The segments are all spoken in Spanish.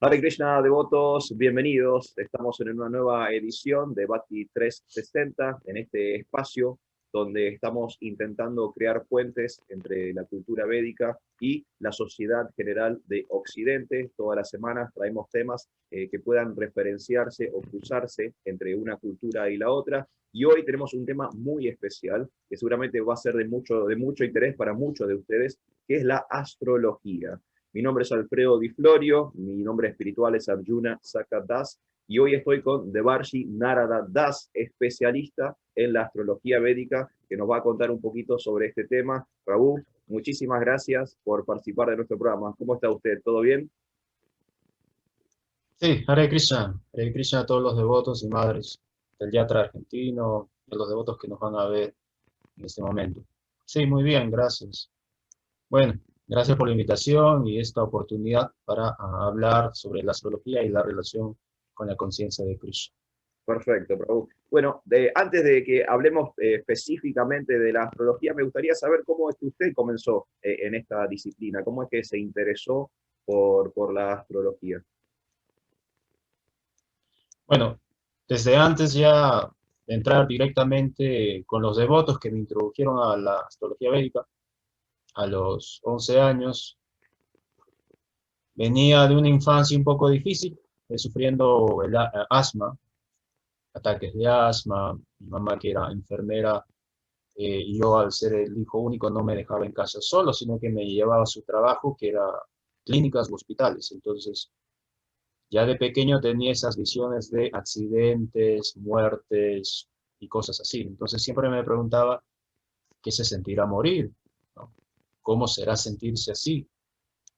Hare Krishna, devotos, bienvenidos. Estamos en una nueva edición de Bhakti 360, en este espacio donde estamos intentando crear puentes entre la cultura védica y la sociedad general de Occidente. Todas las semanas traemos temas que puedan referenciarse o cruzarse entre una cultura y la otra. Y hoy tenemos un tema muy especial, que seguramente va a ser de mucho interés para muchos de ustedes, que es la astrología. Mi nombre es Alfredo Di Florio, mi nombre espiritual es Arjuna Sakadas, y hoy estoy con Devarshi Narada Das, especialista en la astrología védica, que nos va a contar un poquito sobre este tema. Prabhu, muchísimas gracias por participar de nuestro programa. ¿Cómo está usted? ¿Todo bien? Sí, Hare Krishna a todos los devotos y madres del Yatra argentino, y a los devotos que nos van a ver en este momento. Sí, muy bien, gracias. Bueno, gracias por la invitación y esta oportunidad para hablar sobre la astrología y la relación con la conciencia de Krishna. Perfecto, Prabhu. Bueno, antes de que hablemos específicamente de la astrología, me gustaría saber cómo es que usted comenzó en esta disciplina, cómo es que se interesó por la astrología. Bueno, desde antes ya de entrar directamente con los devotos que me introdujeron a la astrología védica, a los 11 años, venía de una infancia un poco difícil, sufriendo asma, ataques de asma, mi mamá que era enfermera, y yo al ser el hijo único no me dejaba en casa solo, sino que me llevaba a su trabajo, que era clínicas o hospitales. Entonces, ya de pequeño tenía esas visiones de accidentes, muertes y cosas así. Entonces siempre me preguntaba qué se sentirá morir, ¿no? ¿Cómo será sentirse así?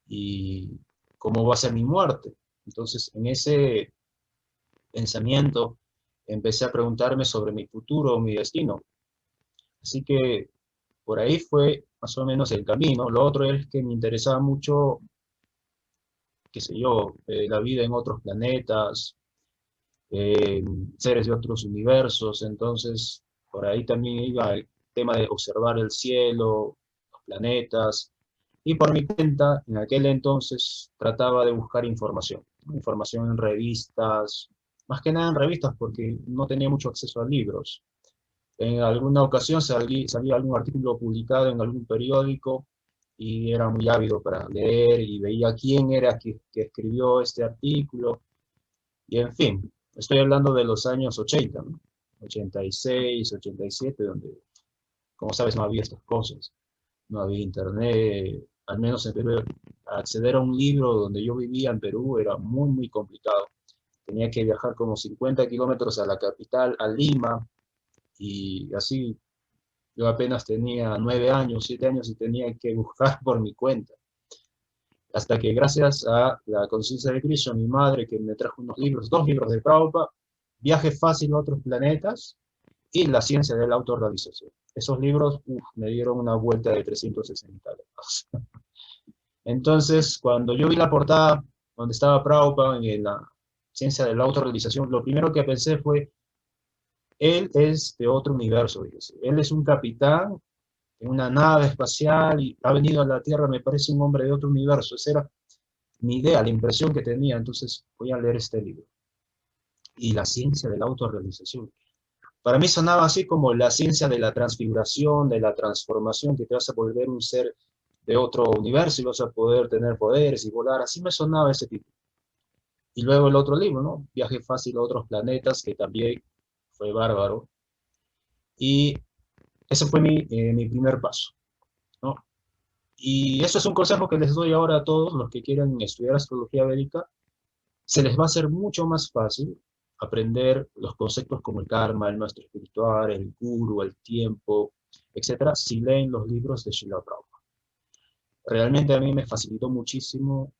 ¿Y cómo va a ser mi muerte? Entonces, en ese pensamiento empecé a preguntarme sobre mi futuro, mi destino. Así que por ahí fue más o menos el camino. Lo otro es que me interesaba mucho, qué sé yo, la vida en otros planetas, eh, seres de otros universos. Entonces, por ahí también iba el tema de observar el cielo, los planetas. Y por mi cuenta, en aquel entonces trataba de buscar información, ¿no? Información en revistas, más que nada en revistas porque no tenía mucho acceso a libros. En alguna ocasión salía algún artículo publicado en algún periódico y era muy ávido para leer y veía quién era que escribió este artículo. Y en fin, estoy hablando de los años 80, ¿no? 86, 87, donde, como sabes, no había estas cosas. No había internet, al menos en Perú. Acceder a un libro donde yo vivía en Perú era muy, muy complicado. Tenía que viajar como 50 kilómetros a la capital, a Lima, y así yo apenas tenía 9 años, 7 años y tenía que buscar por mi cuenta. Hasta que gracias a la conciencia de Krishna, mi madre que me trajo unos libros, 2 libros de Prabhupada, Viaje fácil a otros planetas y La ciencia de la autorrealización. Esos libros me dieron una vuelta de 360 grados. Entonces, cuando yo vi la portada donde estaba Prabhupada en la ciencia de la autorrealización, lo primero que pensé fue, él es de otro universo, fíjese. Él es un capitán en una nave espacial y ha venido a la Tierra, me parece un hombre de otro universo. Esa era mi idea, la impresión que tenía. Entonces voy a leer este libro. Y la ciencia de la autorrealización. Para mí sonaba así como la ciencia de la transfiguración, de la transformación, que te vas a volver un ser de otro universo y vas a poder tener poderes y volar. Así me sonaba ese tipo. Y luego el otro libro, ¿no? Viaje fácil a otros planetas, que también fue bárbaro. Y ese fue mi primer paso, ¿no? Y eso es un consejo que les doy ahora a todos los que quieran estudiar astrología védica. Se les va a hacer mucho más fácil aprender los conceptos como el karma, el maestro espiritual, el guru, el tiempo, etcétera, si leen los libros de Srila Prabhupada. Realmente a mí me facilitó muchísimo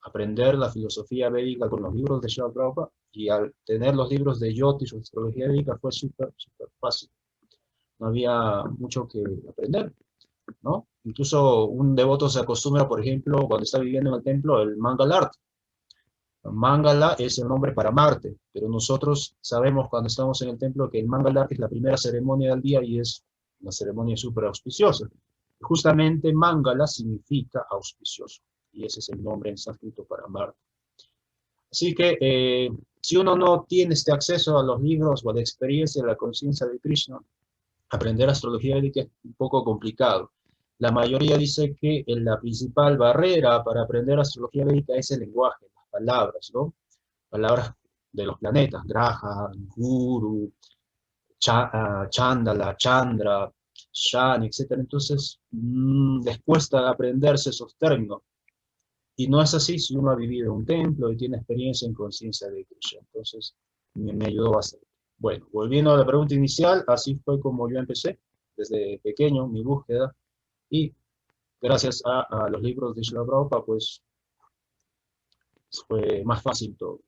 aprender la filosofía védica con los libros de Srila Prabhupada, y al tener los libros de Jyotish o astrología védica fue súper, súper fácil. No había mucho que aprender, ¿no? Incluso un devoto se acostumbra, por ejemplo, cuando está viviendo en el templo, el Mangalart. Mangala es el nombre para Marte, pero nosotros sabemos cuando estamos en el templo que el Mangala es la primera ceremonia del día y es una ceremonia súper auspiciosa. Justamente Mangala significa auspicioso, y ese es el nombre en sánscrito para Marte. Así que si uno no tiene este acceso a los libros o a la experiencia de la conciencia de Krishna, aprender astrología védica es un poco complicado. La mayoría dice que la principal barrera para aprender astrología védica es el lenguaje, las palabras, ¿no? Palabras de los planetas, Graha, Guru, Chandala, Chandra, Shani, etc. Entonces, les cuesta aprenderse esos términos. Y no es así si uno ha vivido en un templo y tiene experiencia en conciencia de Krishna. Entonces, me ayudó bastante. Bueno, volviendo a la pregunta inicial, así fue como yo empecé, desde pequeño, mi búsqueda, y gracias a los libros de Srila Prabhupada, pues fue más fácil todo.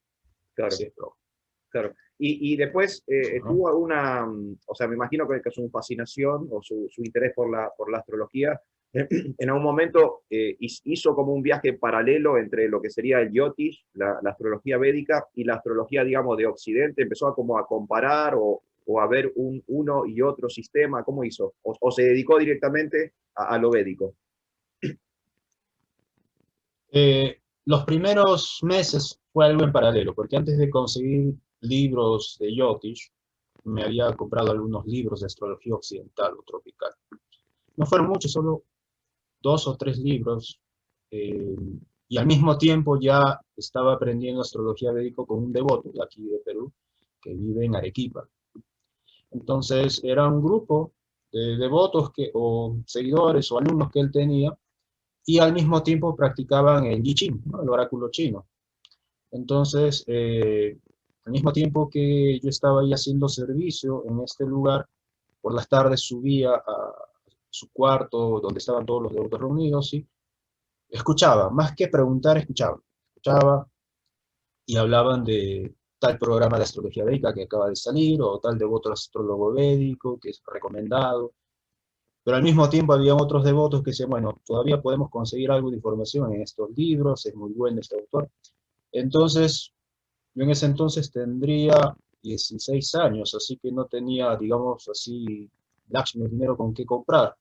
Claro, Así es, Prabhupada. claro. Y después Ajá. tuvo alguna, o sea, me imagino que su fascinación o su interés por la astrología, en algún momento hizo como un viaje paralelo entre lo que sería el Jyotish, la astrología védica, y la astrología, digamos, de Occidente, empezó a como a comparar o a ver uno y otro sistema, ¿cómo hizo? O se dedicó directamente a lo védico. Los primeros meses fue algo en paralelo, porque antes de conseguir libros de Yotish, me había comprado algunos libros de astrología occidental o tropical. No fueron muchos, solo 2 o 3 libros, eh, y al mismo tiempo ya estaba aprendiendo astrología védica con un devoto de aquí de Perú, que vive en Arequipa. Entonces era un grupo de devotos o seguidores o alumnos que él tenía, y al mismo tiempo practicaban el I Ching, ¿no? El oráculo chino. Entonces, al mismo tiempo que yo estaba ahí haciendo servicio en este lugar, por las tardes subía a su cuarto donde estaban todos los devotos reunidos y escuchaba, más que preguntar, escuchaba y hablaban de tal programa de astrología védica que acaba de salir o tal devoto astrólogo védico que es recomendado. Pero al mismo tiempo había otros devotos que decían, bueno, todavía podemos conseguir algo de información en estos libros, es muy bueno este autor. Entonces, yo en ese entonces tendría 16 años, así que no tenía, digamos así, Lakshmi, dinero con qué comprar.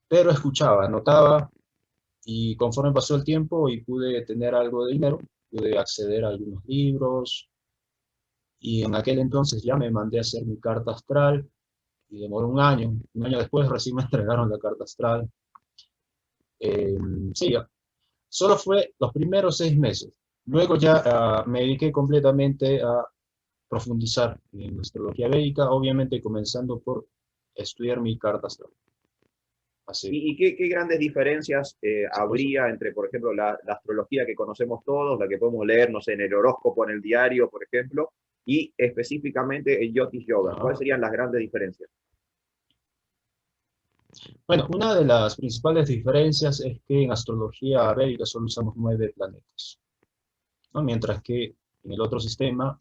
Pero escuchaba, anotaba, y conforme pasó el tiempo y pude tener algo de dinero, pude acceder a algunos libros, y en aquel entonces ya me mandé a hacer mi carta astral, y demoró un año después recién me entregaron la carta astral. Eh, sí, solo fue los primeros 6 meses. Luego ya me dediqué completamente a profundizar en astrología védica, obviamente comenzando por estudiar mi carta astral. Así, ¿Y qué grandes diferencias pues, habría entre, por ejemplo, la astrología que conocemos todos, la que podemos leer, no sé, en el horóscopo, en el diario, por ejemplo, y específicamente el Yogic Yoga? ajá. ¿Cuáles serían las grandes diferencias? Bueno, una de las principales diferencias es que en astrología védica solo usamos 9 planetas, ¿no? Mientras que en el otro sistema,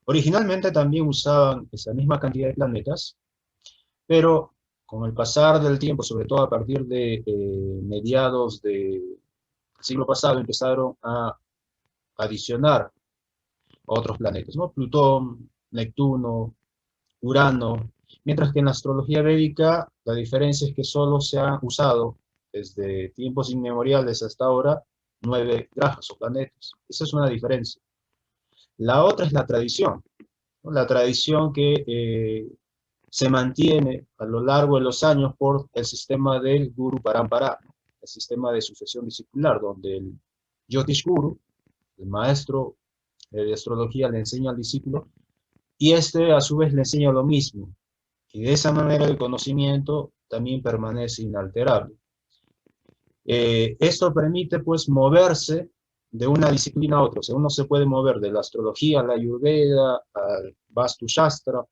originalmente también usaban esa misma cantidad de planetas, pero con el pasar del tiempo, sobre todo a partir de mediados del siglo pasado, empezaron a adicionar otros planetas, ¿no? Plutón, Neptuno, Urano, mientras que en la astrología védica la diferencia es que solo se han usado desde tiempos inmemoriales hasta ahora 9 grajas o planetas. Esa es una diferencia. La otra es la tradición, ¿no? La tradición que se mantiene a lo largo de los años por el sistema del Guru Parampara, ¿no? El sistema de sucesión discipular, donde el Jyotish Guru, el maestro de astrología, le enseña al discípulo y este a su vez le enseña lo mismo. Y de esa manera el conocimiento también permanece inalterable. Esto permite pues moverse de una disciplina a otra. O sea, uno se puede mover de la astrología a la ayurveda, al Vastu Shastra,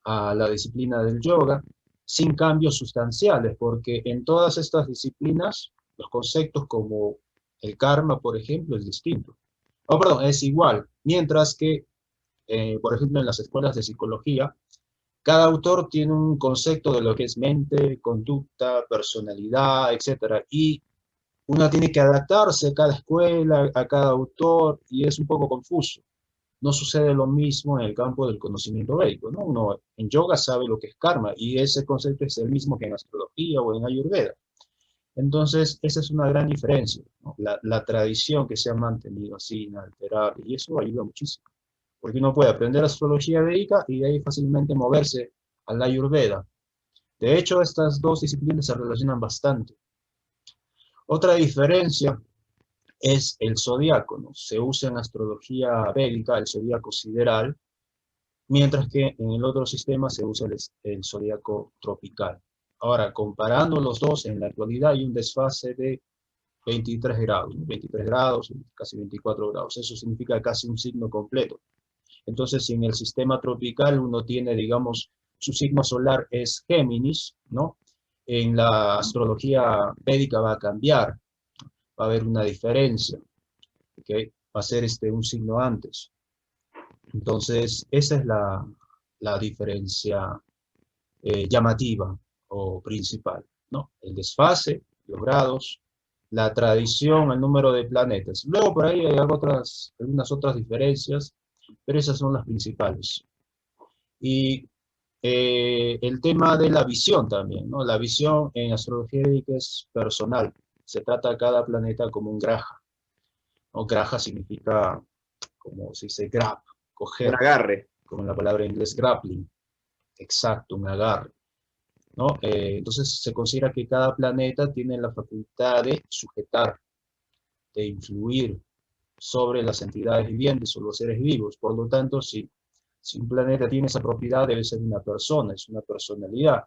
a la disciplina del yoga, sin cambios sustanciales, porque en todas estas disciplinas los conceptos como el karma, por ejemplo, es distinto. Oh, perdón, es igual, mientras que, por ejemplo, en las escuelas de psicología, cada autor tiene un concepto de lo que es mente, conducta, personalidad, etcétera, y uno tiene que adaptarse a cada escuela, a cada autor, y es un poco confuso. No sucede lo mismo en el campo del conocimiento védico, ¿no? Uno en yoga sabe lo que es karma, y ese concepto es el mismo que en astrología o en ayurveda. Entonces, esa es una gran diferencia, ¿no? La tradición que se ha mantenido así, inalterable, y eso ayuda muchísimo, porque uno puede aprender astrología védica y de ahí fácilmente moverse a la Ayurveda. De hecho, estas dos disciplinas se relacionan bastante. Otra diferencia es el zodiaco, ¿no? Se usa en astrología védica el zodiaco sideral, mientras que en el otro sistema se usa el zodiaco tropical. Ahora, comparando los dos, en la actualidad hay un desfase de 23 grados, ¿no? 23 grados, casi 24 grados. Eso significa casi un signo completo. Entonces, si en el sistema tropical uno tiene, digamos, su signo solar es Géminis, ¿no? En la astrología védica va a cambiar, va a haber una diferencia, ¿ok? Va a ser un signo antes. Entonces, esa es la diferencia llamativa o principal, ¿no? El desfase, los grados, la tradición, el número de planetas. Luego por ahí hay algunas otras diferencias, pero esas son las principales. Y el tema de la visión también, ¿no? La visión en astrología védica es personal. Se trata a cada planeta como un graja, ¿no? Graja significa, como se dice, grab, Un coger, agarre. como en la palabra en inglés grappling. Exacto, un agarre, ¿no? Entonces se considera que cada planeta tiene la facultad de sujetar, de influir sobre las entidades vivientes o los seres vivos. Por lo tanto, si un planeta tiene esa propiedad, debe ser una persona, es una personalidad.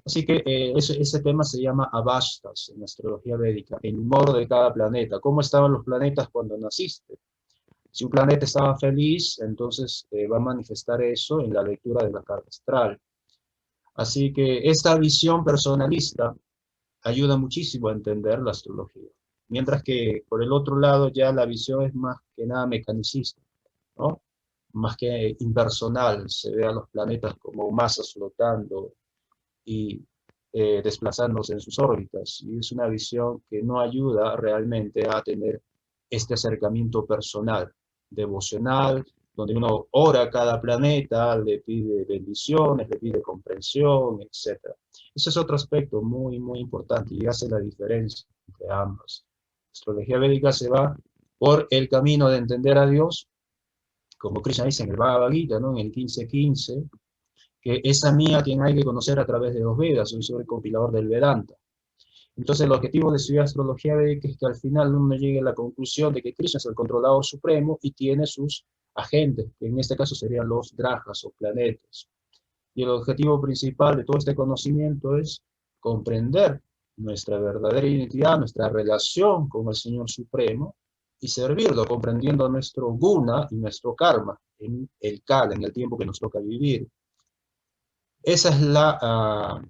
Así que ese tema se llama avastas en astrología védica, el humor de cada planeta. ¿Cómo estaban los planetas cuando naciste? Si un planeta estaba feliz, entonces va a manifestar eso en la lectura de la carta astral. Así que esta visión personalista ayuda muchísimo a entender la astrología. Mientras que por el otro lado ya la visión es más que nada mecanicista, ¿no? Más que impersonal, se ve a los planetas como masas flotando y desplazándose en sus órbitas. Y es una visión que no ayuda realmente a tener este acercamiento personal, devocional, donde uno ora a cada planeta, le pide bendiciones, le pide comprensión, etc. Ese es otro aspecto muy, muy importante y hace la diferencia entre ambas. La astrología védica se va por el camino de entender a Dios, como Krishna dice en el Bhagavad Gita, ¿no? En el 15.15, que esa mía quien hay que conocer a través de los Vedas, soy el compilador del Vedanta. Entonces el objetivo de estudiar astrología védica es que al final uno llegue a la conclusión de que Krishna es el controlador supremo y tiene sus agentes, que en este caso serían los grajas o planetas. Y el objetivo principal de todo este conocimiento es comprender nuestra verdadera identidad, nuestra relación con el Señor Supremo y servirlo, comprendiendo nuestro guna y nuestro karma en el kala, en el tiempo que nos toca vivir. Esa es la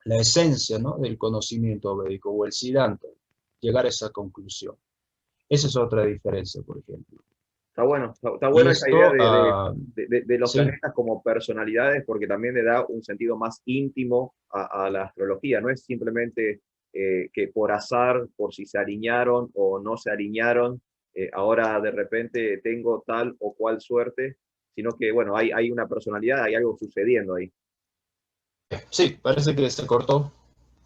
esencia, ¿no? Del conocimiento védico o el siddhanta, llegar a esa conclusión. Esa es otra diferencia, por ejemplo. Está bueno, está Y buena esa idea esto, de los sí, planetas como personalidades, porque también le da un sentido más íntimo a la astrología. No es simplemente que por azar, por si se alinearon o no se alinearon, ahora de repente tengo tal o cual suerte, sino que, bueno, hay una personalidad, hay algo sucediendo ahí. sí, parece que se cortó,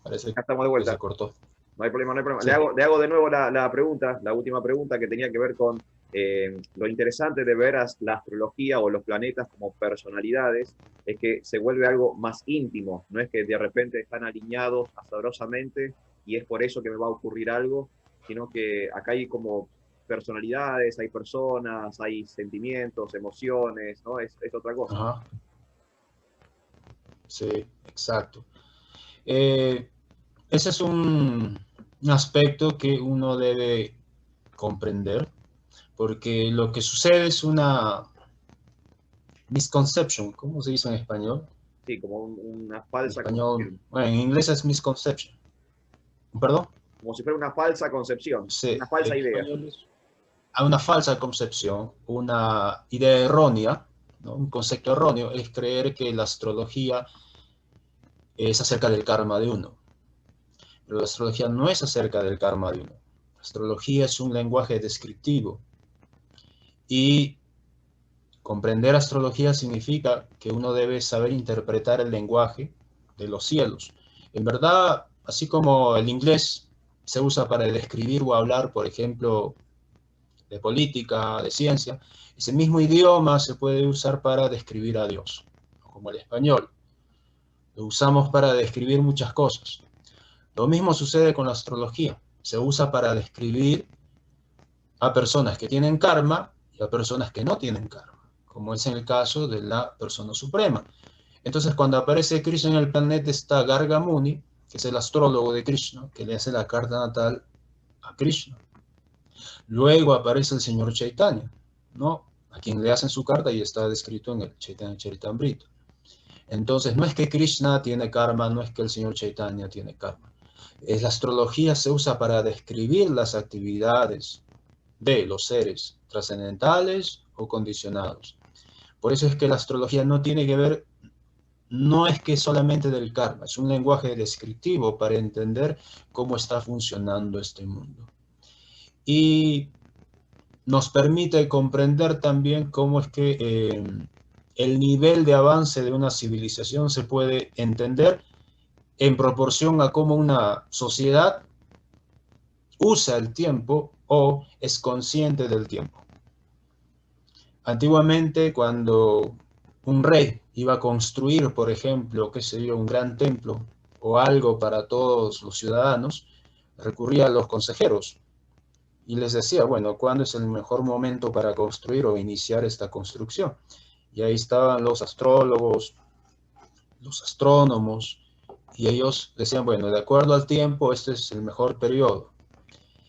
parece Ya estamos de que se vuelta. cortó. No hay problema, no hay problema. Sí, Le hago de nuevo la pregunta, la última pregunta que tenía que ver con lo interesante de ver a la astrología o los planetas como personalidades, es que se vuelve algo más íntimo, no es que de repente están alineados azarosamente y es por eso que me va a ocurrir algo, sino que acá hay como personalidades, hay personas, hay sentimientos, emociones, ¿no? Es otra cosa. ajá, sí, exacto. Eh, Ese es un aspecto que uno debe comprender, porque lo que sucede es una misconception, ¿cómo se dice en español? Sí, como una En falsa español, concepción, bueno, en inglés es misconception. ¿Perdón? como si fuera una falsa concepción, Sí, una falsa en idea. español es a una falsa concepción, una idea errónea, ¿no? Un concepto erróneo es creer que la astrología es acerca del karma de uno. Pero la astrología no es acerca del karma de uno. La astrología es un lenguaje descriptivo y comprender astrología significa que uno debe saber interpretar el lenguaje de los cielos. En verdad, Así como el inglés se usa para describir o hablar, por ejemplo, de política, de ciencia, ese mismo idioma se puede usar para describir a Dios, como el español. Lo usamos para describir muchas cosas. Lo mismo sucede con la astrología. Se usa para describir a personas que tienen karma y a personas que no tienen karma, como es en el caso de la persona suprema. Entonces, cuando aparece Krishna en el planeta, está Garga Muni, que es el astrólogo de Krishna, que le hace la carta natal a Krishna. Luego aparece el señor Chaitanya, ¿no? A quien le hacen su carta y está descrito en el Chaitanya Charitamrita. Entonces, no es que Krishna tiene karma, no es que el señor Chaitanya tiene karma. La astrología se usa para describir las actividades de los seres trascendentales o condicionados. Por eso es que la astrología no tiene que ver, no es que solamente del karma, es un lenguaje descriptivo para entender cómo está funcionando este mundo. Y nos permite comprender también cómo es que el nivel de avance de una civilización se puede entender en proporción a cómo una sociedad usa el tiempo o es consciente del tiempo. Antiguamente, cuando un rey iba a construir, por ejemplo, qué sé yo, un gran templo o algo para todos los ciudadanos, recurría a los consejeros y les decía, bueno, ¿cuándo es el mejor momento para construir o iniciar esta construcción? Y ahí estaban los astrólogos, los astrónomos, y ellos decían, bueno, de acuerdo al tiempo, este es el mejor periodo.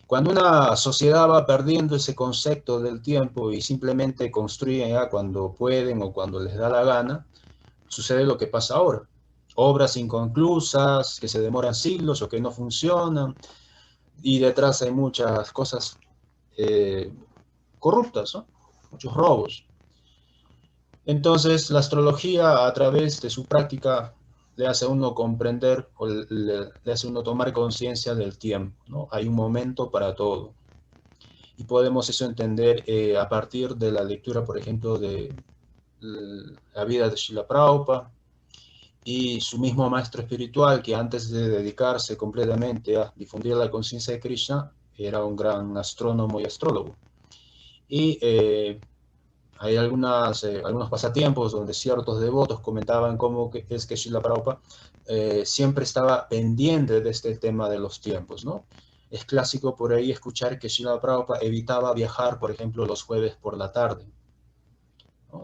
Cuando una sociedad va perdiendo ese concepto del tiempo y simplemente construyen ya cuando pueden o cuando les da la gana, sucede lo que pasa ahora. Obras inconclusas, que se demoran siglos o que no funcionan, y detrás hay muchas cosas corruptas, ¿no? Muchos robos. Entonces, la astrología, a través de su práctica, le hace a uno comprender o le hace a uno tomar conciencia del tiempo, ¿no? Hay un momento para todo. Y podemos eso entender a partir de la lectura, por ejemplo, de la vida de Srila Prabhupada y su mismo maestro espiritual, que antes de dedicarse completamente a difundir la conciencia de Krishna, era un gran astrónomo y astrólogo. Y hay algunos pasatiempos donde ciertos devotos comentaban cómo es que Srila Prabhupada siempre estaba pendiente de este tema de los tiempos, ¿no? Es clásico por ahí escuchar que Srila Prabhupada evitaba viajar, por ejemplo, los jueves por la tarde.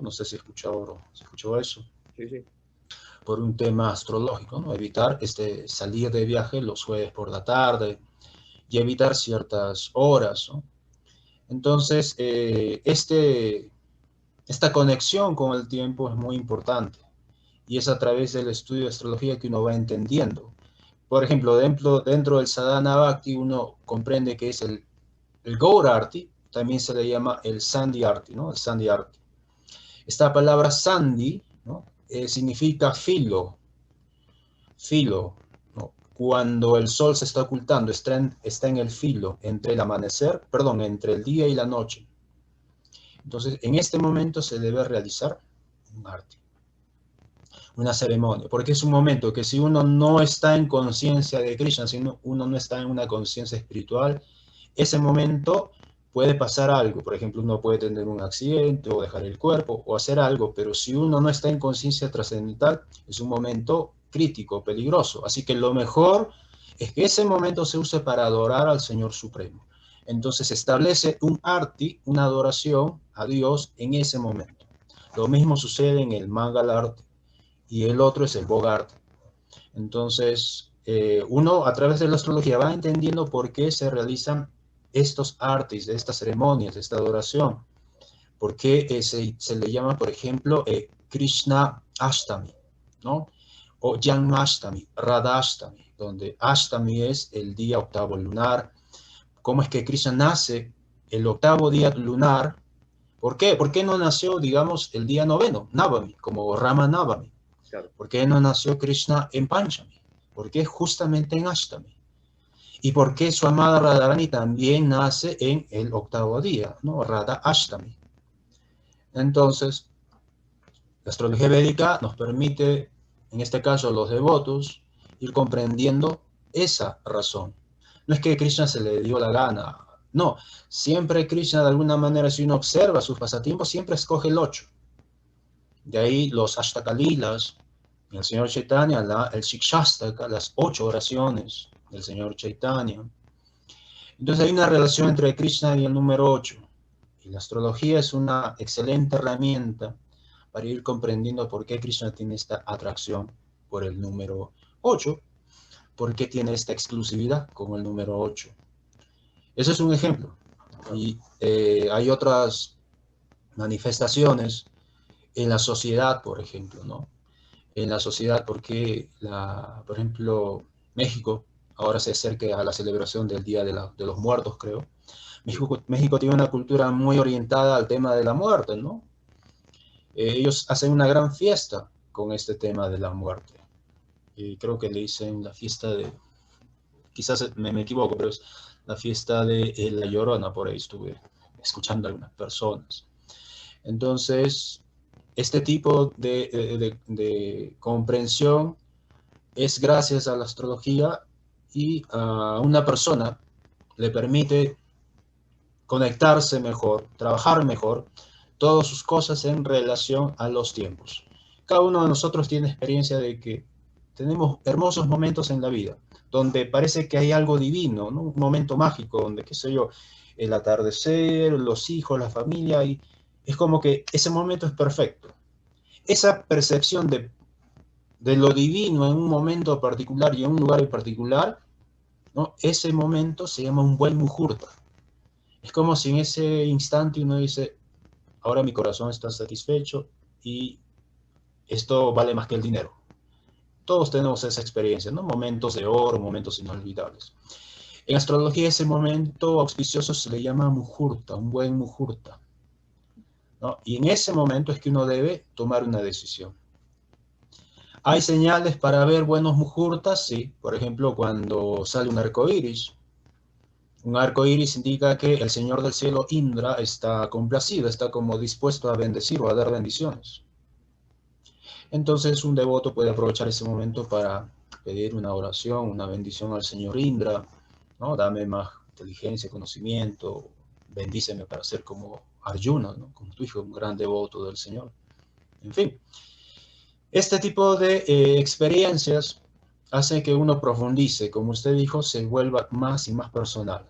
No sé si escuchó eso. Sí, sí. Por un tema astrológico, ¿no? Evitar salir de viaje los jueves por la tarde y evitar ciertas horas, ¿no? Entonces, esta conexión con el tiempo es muy importante y es a través del estudio de astrología que uno va entendiendo. Por ejemplo, dentro del Sadhana Bhakti uno comprende que es el Gaurarti, también se le llama el Sandhyarti, ¿no? El Sandhyarti. Esta palabra Sandhi, ¿no? Significa filo, ¿no? Cuando el sol se está ocultando, está en el filo entre el amanecer, perdón, entre el día y la noche. Entonces, en este momento se debe realizar un arte, una ceremonia, porque es un momento que si uno no está en conciencia de Krishna, si uno no está en una conciencia espiritual, ese momento puede pasar algo. Por ejemplo, uno puede tener un accidente o dejar el cuerpo o hacer algo, pero si uno no está en conciencia trascendental, es un momento crítico, peligroso. Así que lo mejor es que ese momento se use para adorar al Señor Supremo. Entonces establece un arti, una adoración a Dios en ese momento. Lo mismo sucede en el Mangalarti y el otro es el Bogarti. Entonces, uno a través de la astrología va entendiendo por qué se realizan estos artis, estas ceremonias, esta adoración. ¿Por qué se le llama, por ejemplo, Krishna Ashtami, ¿no? O Janmashtami, Radha Ashtami, donde Ashtami es el día octavo lunar. ¿Cómo es que Krishna nace el octavo día lunar? ¿Por qué? ¿Por qué no nació, digamos, el día noveno, Navami, como Rama Navami? Claro. ¿Por qué no nació Krishna en Panchami? ¿Por qué justamente en Ashtami? ¿Y por qué su amada Radharani también nace en el octavo día, ¿no? Radha Ashtami. Entonces, la astrología védica nos permite, en este caso los devotos, ir comprendiendo esa razón. No es que Krishna se le dio la gana, no. Siempre Krishna, de alguna manera, si uno observa sus pasatiempos, siempre escoge el 8. De ahí los Ashtakalilas, el señor Chaitanya, el Shikshastaka, las 8 oraciones del señor Chaitanya. Entonces hay una relación entre Krishna y el número 8. Y la astrología es una excelente herramienta para ir comprendiendo por qué Krishna tiene esta atracción por el número 8, por qué tiene esta exclusividad con el número 8. Ese es un ejemplo. Y hay otras manifestaciones en la sociedad, por ejemplo, ¿no? En la sociedad, porque, por ejemplo, México, ahora se acerca a la celebración del Día de los Muertos, creo. México tiene una cultura muy orientada al tema de la muerte, ¿no? Ellos hacen una gran fiesta con este tema de la muerte. Y creo que le dicen la fiesta de, quizás me equivoco, pero es la fiesta de La Llorona, por ahí estuve escuchando a algunas personas. Entonces, este tipo de comprensión es gracias a la astrología, y a una persona le permite conectarse mejor, trabajar mejor, todas sus cosas en relación a los tiempos. Cada uno de nosotros tiene experiencia de que tenemos hermosos momentos en la vida, donde parece que hay algo divino, ¿no? Un momento mágico, donde, qué sé yo, el atardecer, los hijos, la familia, y es como que ese momento es perfecto. Esa percepción de lo divino en un momento particular y en un lugar en particular, ¿no? Ese momento se llama un buen muhurta. Es como si en ese instante uno dice, ahora mi corazón está satisfecho y esto vale más que el dinero. Todos tenemos esa experiencia, ¿no? Momentos de oro, momentos inolvidables. En astrología ese momento auspicioso se le llama muhurta, un buen muhurta, ¿no? Y en ese momento es que uno debe tomar una decisión. ¿Hay señales para ver buenos muhurtas? Sí. Por ejemplo, cuando sale un arco iris. Un arco iris indica que el Señor del Cielo, Indra, está complacido, está como dispuesto a bendecir o a dar bendiciones. Entonces un devoto puede aprovechar ese momento para pedir una oración, una bendición al Señor Indra, ¿no? Dame más inteligencia, conocimiento, bendíceme para ser como Arjuna, ¿no? Como tu hijo, un gran devoto del Señor. En fin, este tipo de experiencias hace que uno profundice, como usted dijo, se vuelva más y más personal,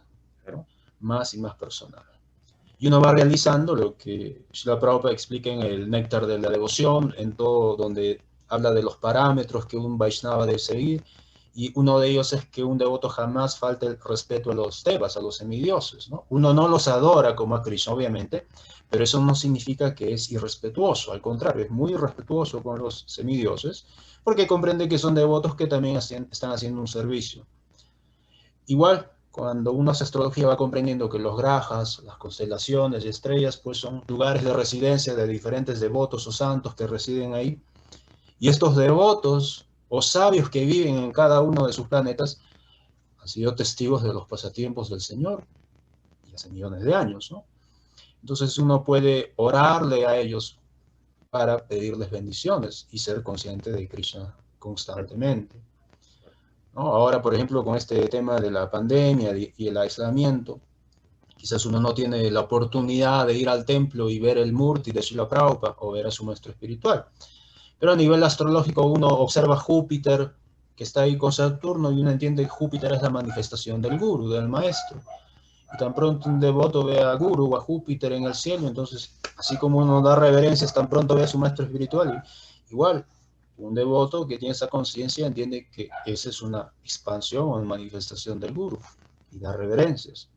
¿no? Más y más personal. Y uno va realizando lo que Srila Prabhupada explica en el Néctar de la Devoción, en todo donde habla de los parámetros que un Vaishnava debe seguir, y uno de ellos es que un devoto jamás falte el respeto a los devas, a los semidioses, ¿no? Uno no los adora como a Krishna, obviamente, pero eso no significa que es irrespetuoso, al contrario, es muy respetuoso con los semidioses, porque comprende que son devotos que también están haciendo un servicio. Igual, cuando uno hace astrología va comprendiendo que los grajas, las constelaciones y estrellas, pues son lugares de residencia de diferentes devotos o santos que residen ahí. Y estos devotos o sabios que viven en cada uno de sus planetas han sido testigos de los pasatiempos del Señor y hace millones de años, ¿no? Entonces uno puede orarle a ellos para pedirles bendiciones y ser consciente de Krishna constantemente, ¿no? Ahora, por ejemplo, con este tema de la pandemia y el aislamiento, quizás uno no tiene la oportunidad de ir al templo y ver el Murti de Srila Prabhupada o ver a su maestro espiritual. Pero a nivel astrológico uno observa Júpiter, que está ahí con Saturno, y uno entiende que Júpiter es la manifestación del Guru, del maestro. Y tan pronto un devoto ve a Guru o a Júpiter en el cielo, entonces, así como uno da reverencias, tan pronto ve a su maestro espiritual. Igual, un devoto que tiene esa conciencia entiende que esa es una expansión o una manifestación del Guru y da reverencias.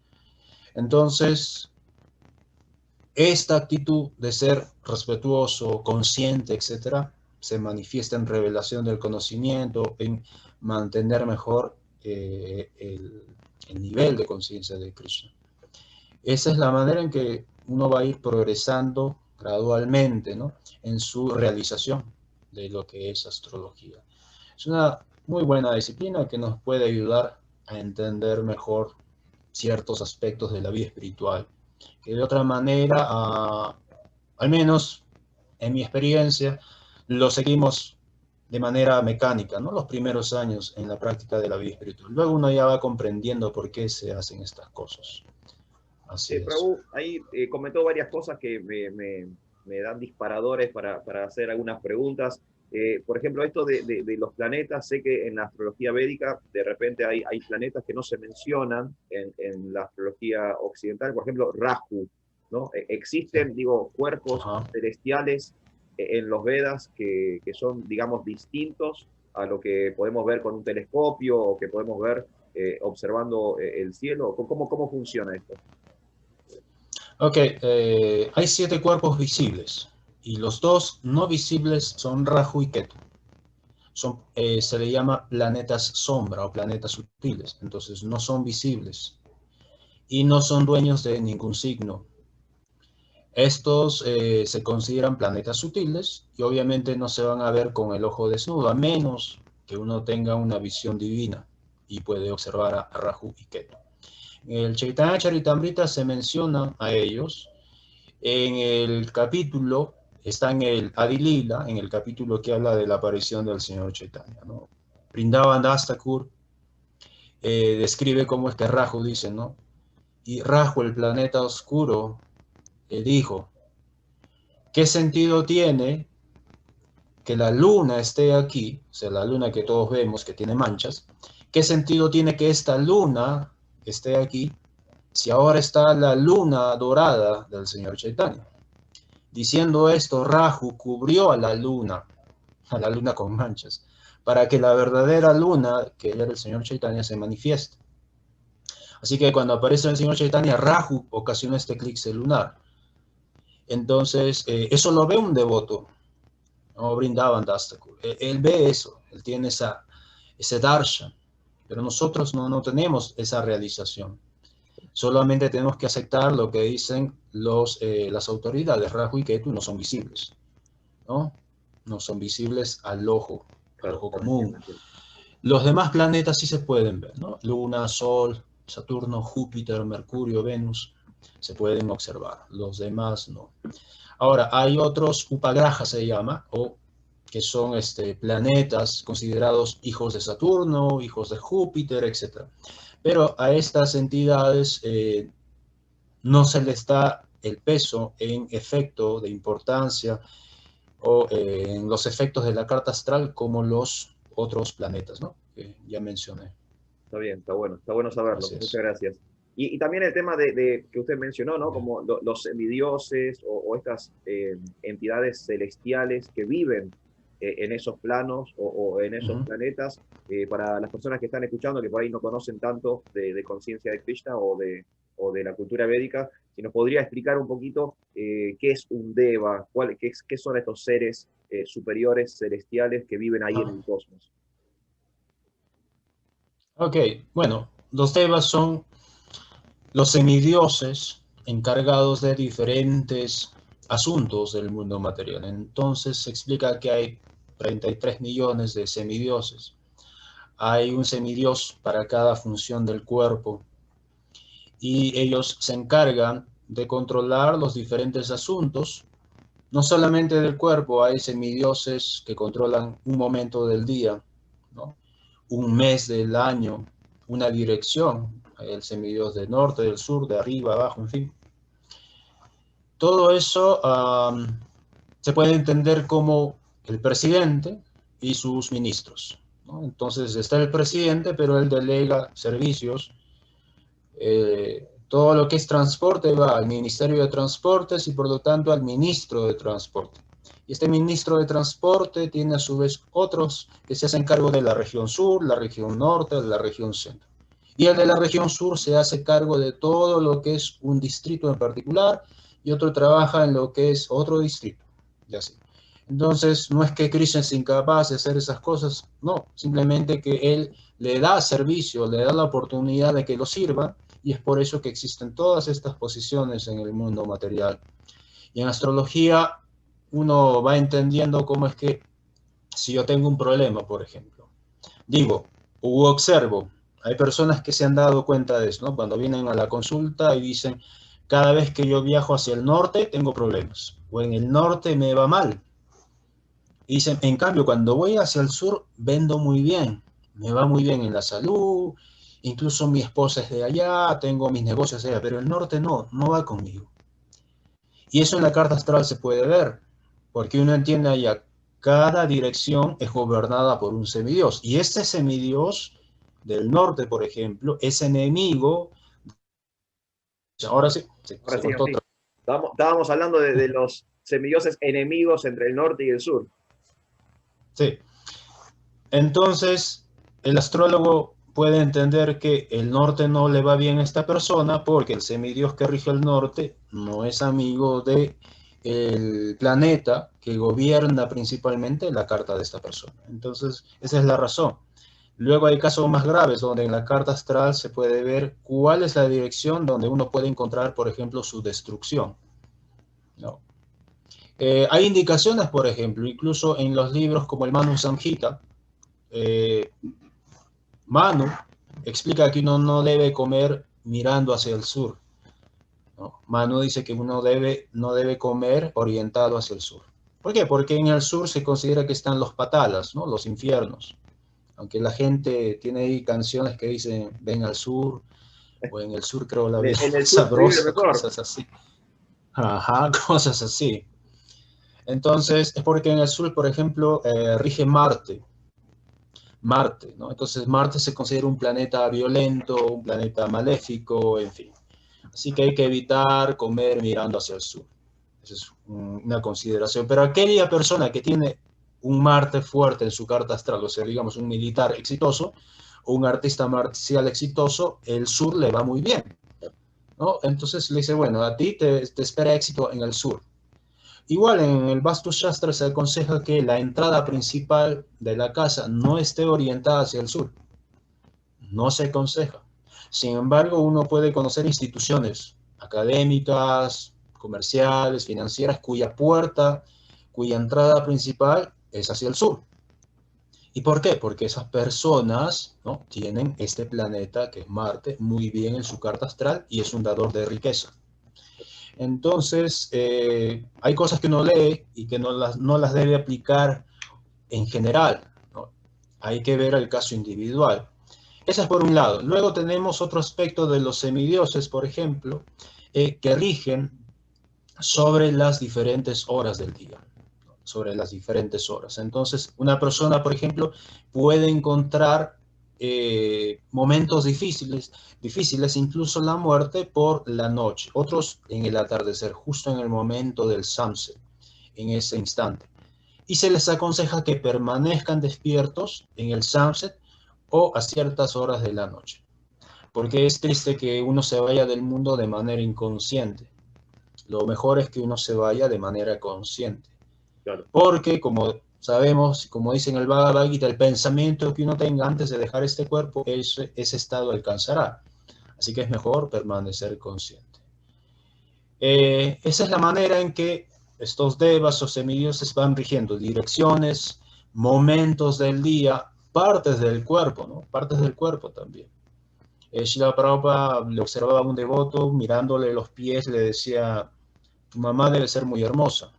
Entonces, esta actitud de ser respetuoso, consciente, etcétera, se manifiesta en revelación del conocimiento, en mantener mejor el nivel de conciencia de Krishna. Esa es la manera en que uno va a ir progresando gradualmente, ¿no? En su realización de lo que es astrología. Es una muy buena disciplina que nos puede ayudar a entender mejor ciertos aspectos de la vida espiritual, que de otra manera, al menos en mi experiencia, lo seguimos de manera mecánica, ¿no? Los primeros años en la práctica de la vida espiritual. Luego uno ya va comprendiendo por qué se hacen estas cosas. Así es. Prabhu, ahí comentó varias cosas que me dan disparadores para hacer algunas preguntas. Por ejemplo, esto de los planetas, sé que en la astrología védica de repente hay planetas que no se mencionan en la astrología occidental, por ejemplo, Rahu, ¿no? Sí. Existen, digo, cuerpos Ajá. celestiales en los Vedas que son, digamos, distintos a lo que podemos ver con un telescopio o que podemos ver observando el cielo. ¿Cómo funciona esto? Ok, hay 7 cuerpos visibles y los 2 no visibles son Rahu y Ketu. Se le llama planetas sombra o planetas sutiles, entonces no son visibles y no son dueños de ningún signo. Estos se consideran planetas sutiles y obviamente no se van a ver con el ojo desnudo, a menos que uno tenga una visión divina y puede observar a Rahu y Ketu. En el Chaitanya Charitamrita se menciona a ellos. En el capítulo, está en el Adilila, en el capítulo que habla de la aparición del Señor Chaitanya, ¿no? Vrindavan Das Thakur describe cómo es que Rahu dice, ¿no? Y Rahu, el planeta oscuro, dijo, ¿qué sentido tiene que la luna esté aquí? O sea, la luna que todos vemos que tiene manchas. ¿Qué sentido tiene que esta luna esté aquí si ahora está la luna dorada del Señor Chaitanya? Diciendo esto, Rahu cubrió a la luna con manchas, para que la verdadera luna, que era el Señor Chaitanya, se manifieste. Así que cuando aparece el Señor Chaitanya, Rahu ocasiona este eclipse lunar. Entonces, eso lo ve un devoto, no Brindavan Das Thakur. Él ve eso, él tiene ese darshan, pero nosotros no tenemos esa realización. Solamente tenemos que aceptar lo que dicen las autoridades. Rahu y Ketu no son visibles, ¿no? No son visibles al Claro, claro, entiendo, común. entiendo. Los demás planetas sí se pueden ver, ¿no? Luna, Sol, Saturno, Júpiter, Mercurio, Venus, se pueden observar. Los demás no. Ahora, hay otros upagrajas se llama, o que son planetas considerados hijos de Saturno, hijos de Júpiter, etc. Pero a estas entidades no se les da el peso en efecto de importancia o en los efectos de la carta astral como los otros planetas, ¿no? Que ya mencioné. Está bien, está bueno saberlo. Así Muchas es. gracias. Y también el tema de que usted mencionó, ¿no? Bien. Como los semidioses o estas entidades celestiales que viven en esos planos o en esos Ujú. planetas. Para las personas que están escuchando, que por ahí no conocen tanto de conciencia de Krishna o de la cultura védica, si nos podría explicar un poquito qué es un deva, qué son estos seres superiores celestiales que viven ahí en Ah, el cosmos. ok, bueno, los devas son los semidioses encargados de diferentes asuntos del mundo material. Entonces se explica que hay 33 millones de semidioses. Hay un semidios para cada función del cuerpo y ellos se encargan de controlar los diferentes asuntos, no solamente del cuerpo. Hay semidioses que controlan un momento del día, ¿no? Un mes del año, una dirección, el semidios del norte, del sur, de arriba, abajo, en fin. Todo eso se puede entender como el presidente y sus ministros, ¿no? Entonces está el presidente, pero él delega servicios. Todo lo que es transporte va al Ministerio de Transportes y por lo tanto al ministro de Transporte. Y este ministro de Transporte tiene a su vez otros que se hacen cargo de la región sur, la región norte, la región centro. Y el de la región sur se hace cargo de todo lo que es un distrito en particular y otro trabaja en lo que es otro distrito. Y así. Entonces, no es que Krishna es incapaz de hacer esas cosas, no, simplemente que él le da servicio, le da la oportunidad de que lo sirva y es por eso que existen todas estas posiciones en el mundo material. Y en astrología uno va entendiendo cómo es que si yo tengo un problema, por ejemplo, digo o observo, hay personas que se han dado cuenta de eso, ¿no? Cuando vienen a la consulta y dicen, cada vez que yo viajo hacia el norte tengo problemas, o en el norte me va mal, Y dice, en cambio, cuando voy hacia el sur, vendo muy bien, me va muy bien en la salud, incluso mi esposa es de allá, tengo mis negocios allá, pero el norte no, no va conmigo. Y eso en la carta astral se puede ver, porque uno entiende allá, cada dirección es gobernada por un semidios, y este semidios del norte, por ejemplo, es enemigo, ahora sí, Ahora se sí, cortó así. otra. Estábamos hablando de los semidioses enemigos entre el norte y el sur. Sí. Entonces, el astrólogo puede entender que el norte no le va bien a esta persona porque el semidios que rige el norte no es amigo de el planeta que gobierna principalmente la carta de esta persona. Entonces, esa es la razón. Luego hay casos más graves donde en la carta astral se puede ver cuál es la dirección donde uno puede encontrar, por ejemplo, su destrucción, ¿no? Hay indicaciones, por ejemplo, incluso en los libros como el Manu Samhita, eh, Manu explica que uno no debe comer mirando hacia el sur, ¿no? Manu dice que uno no debe comer orientado hacia el sur. ¿Por qué? Porque en el sur se considera que están los patalas, ¿no? Los infiernos. Aunque la gente tiene ahí canciones que dicen, ven al sur, o en el sur creo la vida En el es sur se vive sabrosa, mejor. cosas así. Ajá, cosas así. Entonces, es porque en el sur, por ejemplo, rige Marte. Marte, ¿no? Entonces Marte se considera un planeta violento, un planeta maléfico, en fin. Así que hay que evitar comer mirando hacia el sur. Esa es una consideración. Pero aquella persona que tiene un Marte fuerte en su carta astral, o sea, digamos un militar exitoso, o un artista marcial exitoso, el sur le va muy bien, ¿no? Entonces le dice, bueno, a ti te espera éxito en el sur. Igual en el Vastu Shastra se aconseja que la entrada principal de la casa no esté orientada hacia el sur. No se aconseja. Sin embargo, uno puede conocer instituciones académicas, comerciales, financieras, cuya entrada principal es hacia el sur. ¿Y por qué? Porque esas personas, ¿no?, tienen este planeta, que es Marte, muy bien en su carta astral y es un dador de riqueza. Entonces, hay cosas que uno lee y que no las debe aplicar en general, ¿no? Hay que ver el caso individual. Esa es por un lado. Luego tenemos otro aspecto de los semidioses, por ejemplo, que rigen sobre las diferentes horas del día, sobre las diferentes horas. Entonces, una persona, por ejemplo, puede encontrar momentos difíciles, incluso la muerte por la noche, otros en el atardecer, justo en el momento del sunset, en ese instante. Y se les aconseja que permanezcan despiertos en el sunset o a ciertas horas de la noche, porque es triste que uno se vaya del mundo de manera inconsciente. Lo mejor es que uno se vaya de manera consciente, Claro. porque como sabemos, como dice en el Bhagavad Gita, el pensamiento que uno tenga antes de dejar este cuerpo, ese estado alcanzará. Así que es mejor permanecer consciente. Esa es la manera en que estos devas o semidioses van rigiendo direcciones, momentos del día, partes del cuerpo, ¿no? Partes del cuerpo también. Srila Prabhupada le observaba a un devoto, mirándole los pies, le decía, tu mamá debe ser muy hermosa.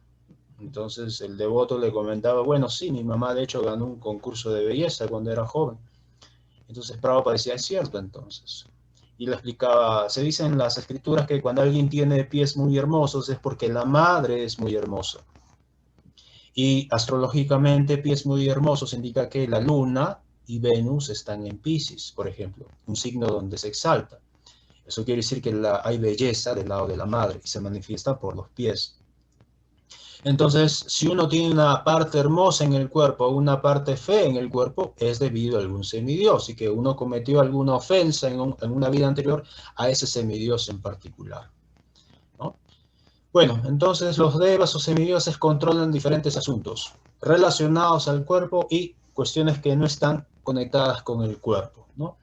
Entonces el devoto le comentaba, bueno, sí, mi mamá de hecho ganó un concurso de belleza cuando era joven. Entonces Prabhupada decía, es cierto entonces. Y le explicaba, se dice en las escrituras que cuando alguien tiene pies muy hermosos es porque la madre es muy hermosa. Y astrológicamente pies muy hermosos indica que la luna y Venus están en Piscis, por ejemplo, un signo donde se exalta. Eso quiere decir que hay belleza del lado de la madre y se manifiesta por los pies. Entonces, si uno tiene una parte hermosa en el cuerpo, una parte fea en el cuerpo, es debido a algún semidios y que uno cometió alguna ofensa en una vida anterior a ese semidios en particular, ¿no? Bueno, entonces los devas o semidioses controlan diferentes asuntos relacionados al cuerpo y cuestiones que no están conectadas con el cuerpo, ¿no?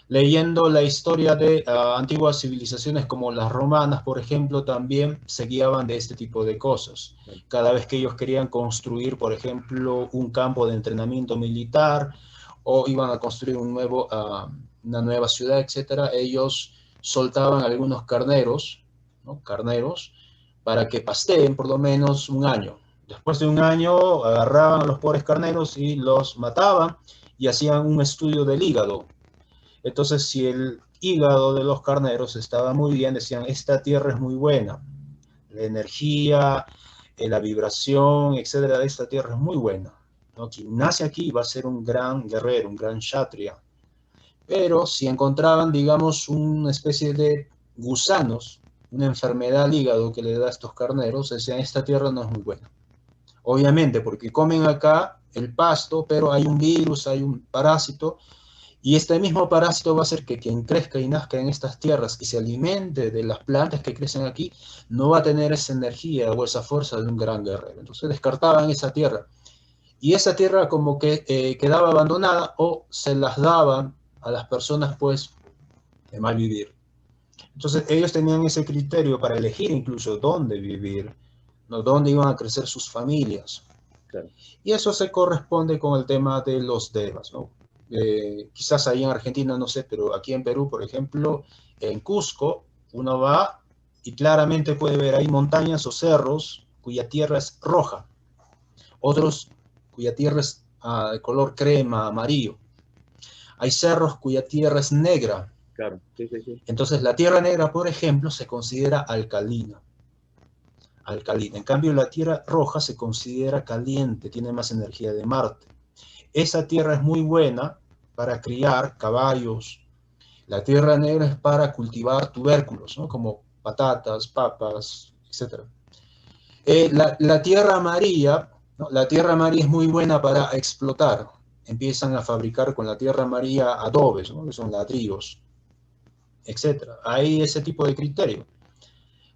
Leyendo la historia de antiguas civilizaciones como las romanas, por ejemplo, también se guiaban de este tipo de cosas. Cada vez que ellos querían construir, por ejemplo, un campo de entrenamiento militar o iban a construir una nueva ciudad, etcétera, ellos soltaban algunos carneros, ¿no?, carneros, para que pasteen por lo menos un año. Después de un año agarraban a los pobres carneros y los mataban y hacían un estudio del hígado. Entonces, si el hígado de los carneros estaba muy bien, decían, esta tierra es muy buena. La energía, la vibración, etcétera, de esta tierra es muy buena, ¿no? Quien nace aquí va a ser un gran guerrero, un gran kshatriya. Pero si encontraban, digamos, una especie de gusanos, una enfermedad al hígado que le da a estos carneros, decían, esta tierra no es muy buena. Obviamente, porque comen acá el pasto, pero hay un virus, hay un parásito, y este mismo parásito va a hacer que quien crezca y nazca en estas tierras y se alimente de las plantas que crecen aquí, no va a tener esa energía o esa fuerza de un gran guerrero. Entonces descartaban esa tierra. Y esa tierra como que quedaba abandonada o se las daban a las personas pues de mal vivir. Entonces ellos tenían ese criterio para elegir incluso dónde vivir, ¿no? Dónde iban a crecer sus familias. Claro. Y eso se corresponde con el tema de los devas, ¿no? Quizás ahí en Argentina, no sé, pero aquí en Perú, por ejemplo, en Cusco, uno va y claramente puede ver ahí montañas o cerros cuya tierra es roja, otros cuya tierra es de color crema, amarillo. Hay cerros cuya tierra es negra. Claro, sí, sí, sí. Entonces la tierra negra, por ejemplo, se considera alcalina. En cambio, la tierra roja se considera caliente, tiene más energía de Marte. Esa tierra es muy buena para criar caballos. La tierra negra es para cultivar tubérculos, ¿no? Como patatas, papas, etc. La tierra amarilla, ¿no? La tierra amarilla es muy buena para explotar. Empiezan a fabricar con la tierra amarilla adobes, ¿no? Que son ladrillos, etc. Hay ese tipo de criterio,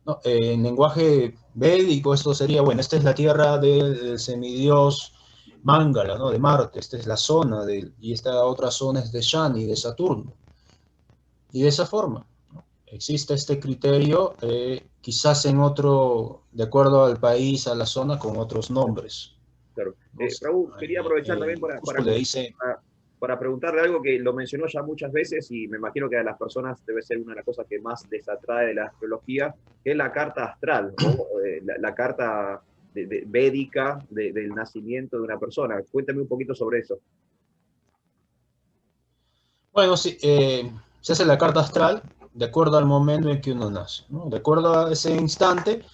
¿no? En lenguaje védico esto sería, bueno, esta es la tierra del semidios Mangala, ¿no? De Marte, esta es la zona, y esta otra zona es de Shani, de Saturno. Y de esa forma, ¿no? Existe este criterio, quizás en otro, de acuerdo al país, a la zona, con otros nombres. Claro. ¿No? Raúl, quería aprovechar también En Cusco le dice, para preguntarle algo que lo mencionó ya muchas veces y me imagino que a las personas debe ser una de las cosas que más les atrae de la astrología, que es la carta astral, o la carta védica del nacimiento de una persona. Cuéntame un poquito sobre eso. bueno, sí, se hace la carta astral de acuerdo al momento en que uno nace, ¿no? De acuerdo a ese instante,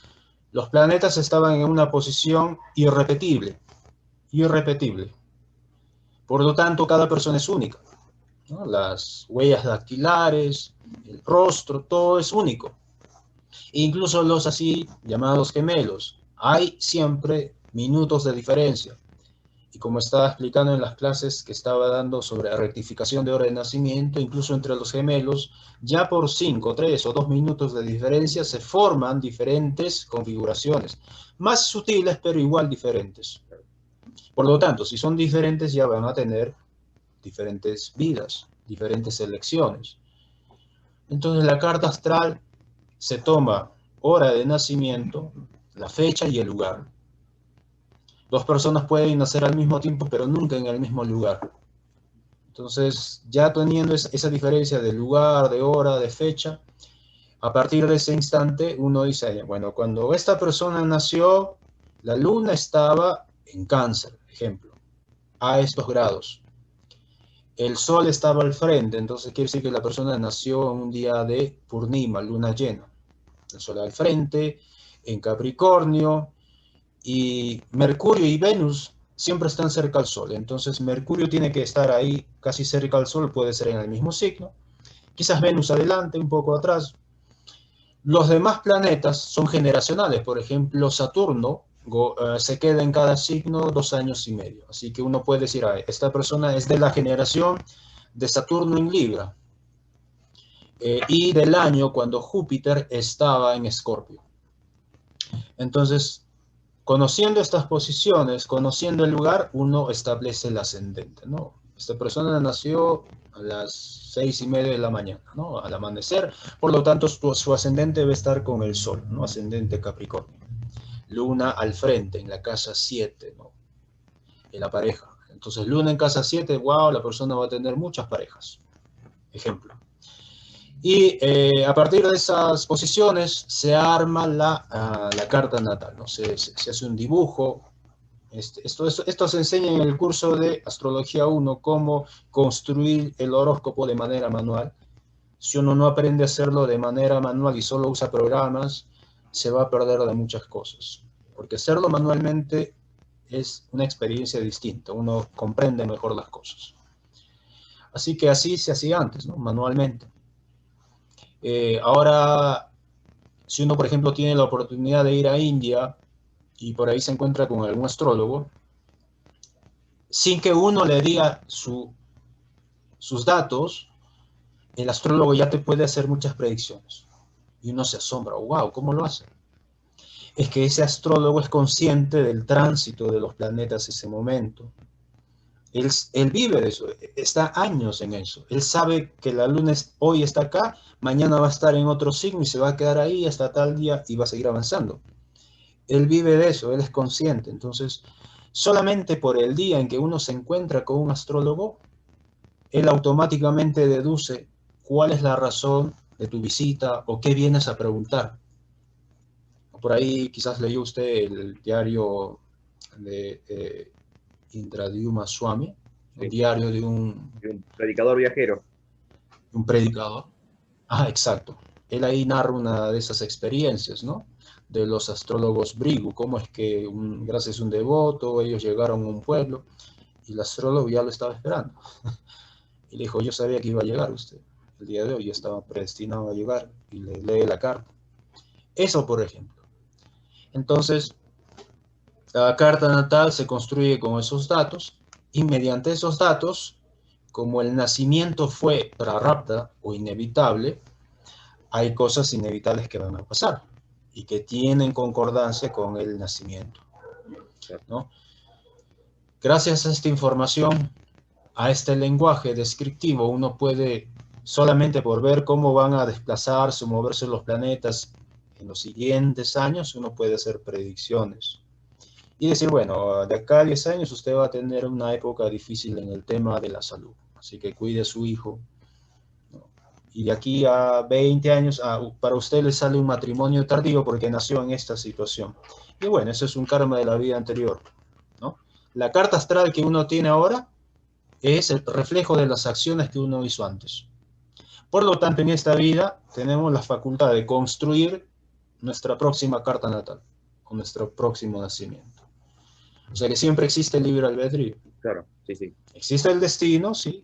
los planetas estaban en una posición irrepetible, irrepetible. Por lo tanto, cada persona es única, ¿no? Las huellas dactilares, el rostro, todo es único. Incluso los así llamados gemelos. Hay siempre minutos de diferencia. Y como estaba explicando en las clases que estaba dando sobre rectificación de hora de nacimiento, incluso entre los gemelos, ya por 5, 3 o 2 minutos de diferencia se forman diferentes configuraciones, más sutiles pero igual diferentes. Por lo tanto, si son diferentes ya van a tener diferentes vidas, diferentes elecciones. Entonces la carta astral se toma hora de nacimiento, la fecha y el lugar. Dos personas pueden nacer al mismo tiempo, pero nunca en el mismo lugar. Entonces, ya teniendo esa diferencia de lugar, de hora, de fecha, a partir de ese instante uno dice, bueno, cuando esta persona nació, la luna estaba en Cáncer, ejemplo, a estos grados. El sol estaba al frente, entonces quiere decir que la persona nació en un día de Purnima, luna llena. El sol al frente, en Capricornio, y Mercurio y Venus siempre están cerca al Sol. Entonces Mercurio tiene que estar ahí casi cerca al Sol, puede ser en el mismo signo. Quizás Venus adelante, un poco atrás. Los demás planetas son generacionales. Por ejemplo, Saturno se queda en cada signo 2 años y medio. Así que uno puede decir, esta persona es de la generación de Saturno en Libra. Y del año cuando Júpiter estaba en Escorpio. Entonces, conociendo estas posiciones, conociendo el lugar, uno establece el ascendente, ¿no? Esta persona nació a las 6:30 de la mañana, ¿no? Al amanecer, por lo tanto su ascendente debe estar con el sol, ¿no? Ascendente Capricornio. Luna al frente, en la casa 7, ¿no? En la pareja. Entonces, luna en casa 7, wow, la persona va a tener muchas parejas. Ejemplo. Y a partir de esas posiciones se arma la carta natal, ¿no? Se hace un dibujo. Esto se enseña en el curso de Astrología 1, cómo construir el horóscopo de manera manual. Si uno no aprende a hacerlo de manera manual y solo usa programas, se va a perder de muchas cosas. Porque hacerlo manualmente es una experiencia distinta, uno comprende mejor las cosas. Así que así se hacía antes, ¿no? Manualmente. Ahora, si uno, por ejemplo, tiene la oportunidad de ir a India y por ahí se encuentra con algún astrólogo, sin que uno le diga sus datos, el astrólogo ya te puede hacer muchas predicciones. Y uno se asombra, wow, ¿cómo lo hace? Es que ese astrólogo es consciente del tránsito de los planetas en ese momento. Él vive de eso, está años en eso. Él sabe que la luna hoy está acá, mañana va a estar en otro signo y se va a quedar ahí hasta tal día y va a seguir avanzando. Él vive de eso, él es consciente. Entonces, solamente por el día en que uno se encuentra con un astrólogo, él automáticamente deduce cuál es la razón de tu visita o qué vienes a preguntar. Por ahí quizás leyó usted el diario de Indradyumna Swami, el Sí, diario de un predicador viajero. un predicador. Ah, exacto. Él ahí narra una de esas experiencias, ¿no? De los astrólogos Brigu, cómo es que gracias a un devoto ellos llegaron a un pueblo y el astrólogo ya lo estaba esperando. Y le dijo, yo sabía que iba a llegar usted. El día de hoy ya estaba predestinado a llegar y le lee la carta. Eso, por ejemplo. Entonces, la carta natal se construye con esos datos y mediante esos datos, como el nacimiento fue prarabdha o inevitable, hay cosas inevitables que van a pasar y que tienen concordancia con el nacimiento, ¿no? Gracias a esta información, a este lenguaje descriptivo, uno puede, solamente por ver cómo van a desplazarse o moverse los planetas en los siguientes años, uno puede hacer predicciones. Y decir, bueno, de acá a 10 años usted va a tener una época difícil en el tema de la salud, así que cuide a su hijo, ¿no? Y de aquí a 20 años, para usted le sale un matrimonio tardío porque nació en esta situación. Y bueno, eso es un karma de la vida anterior, ¿no? La carta astral que uno tiene ahora es el reflejo de las acciones que uno hizo antes. Por lo tanto, en esta vida tenemos la facultad de construir nuestra próxima carta natal, o nuestro próximo nacimiento. O sea que siempre existe el libre albedrío. Claro, sí, sí. Existe el destino, sí,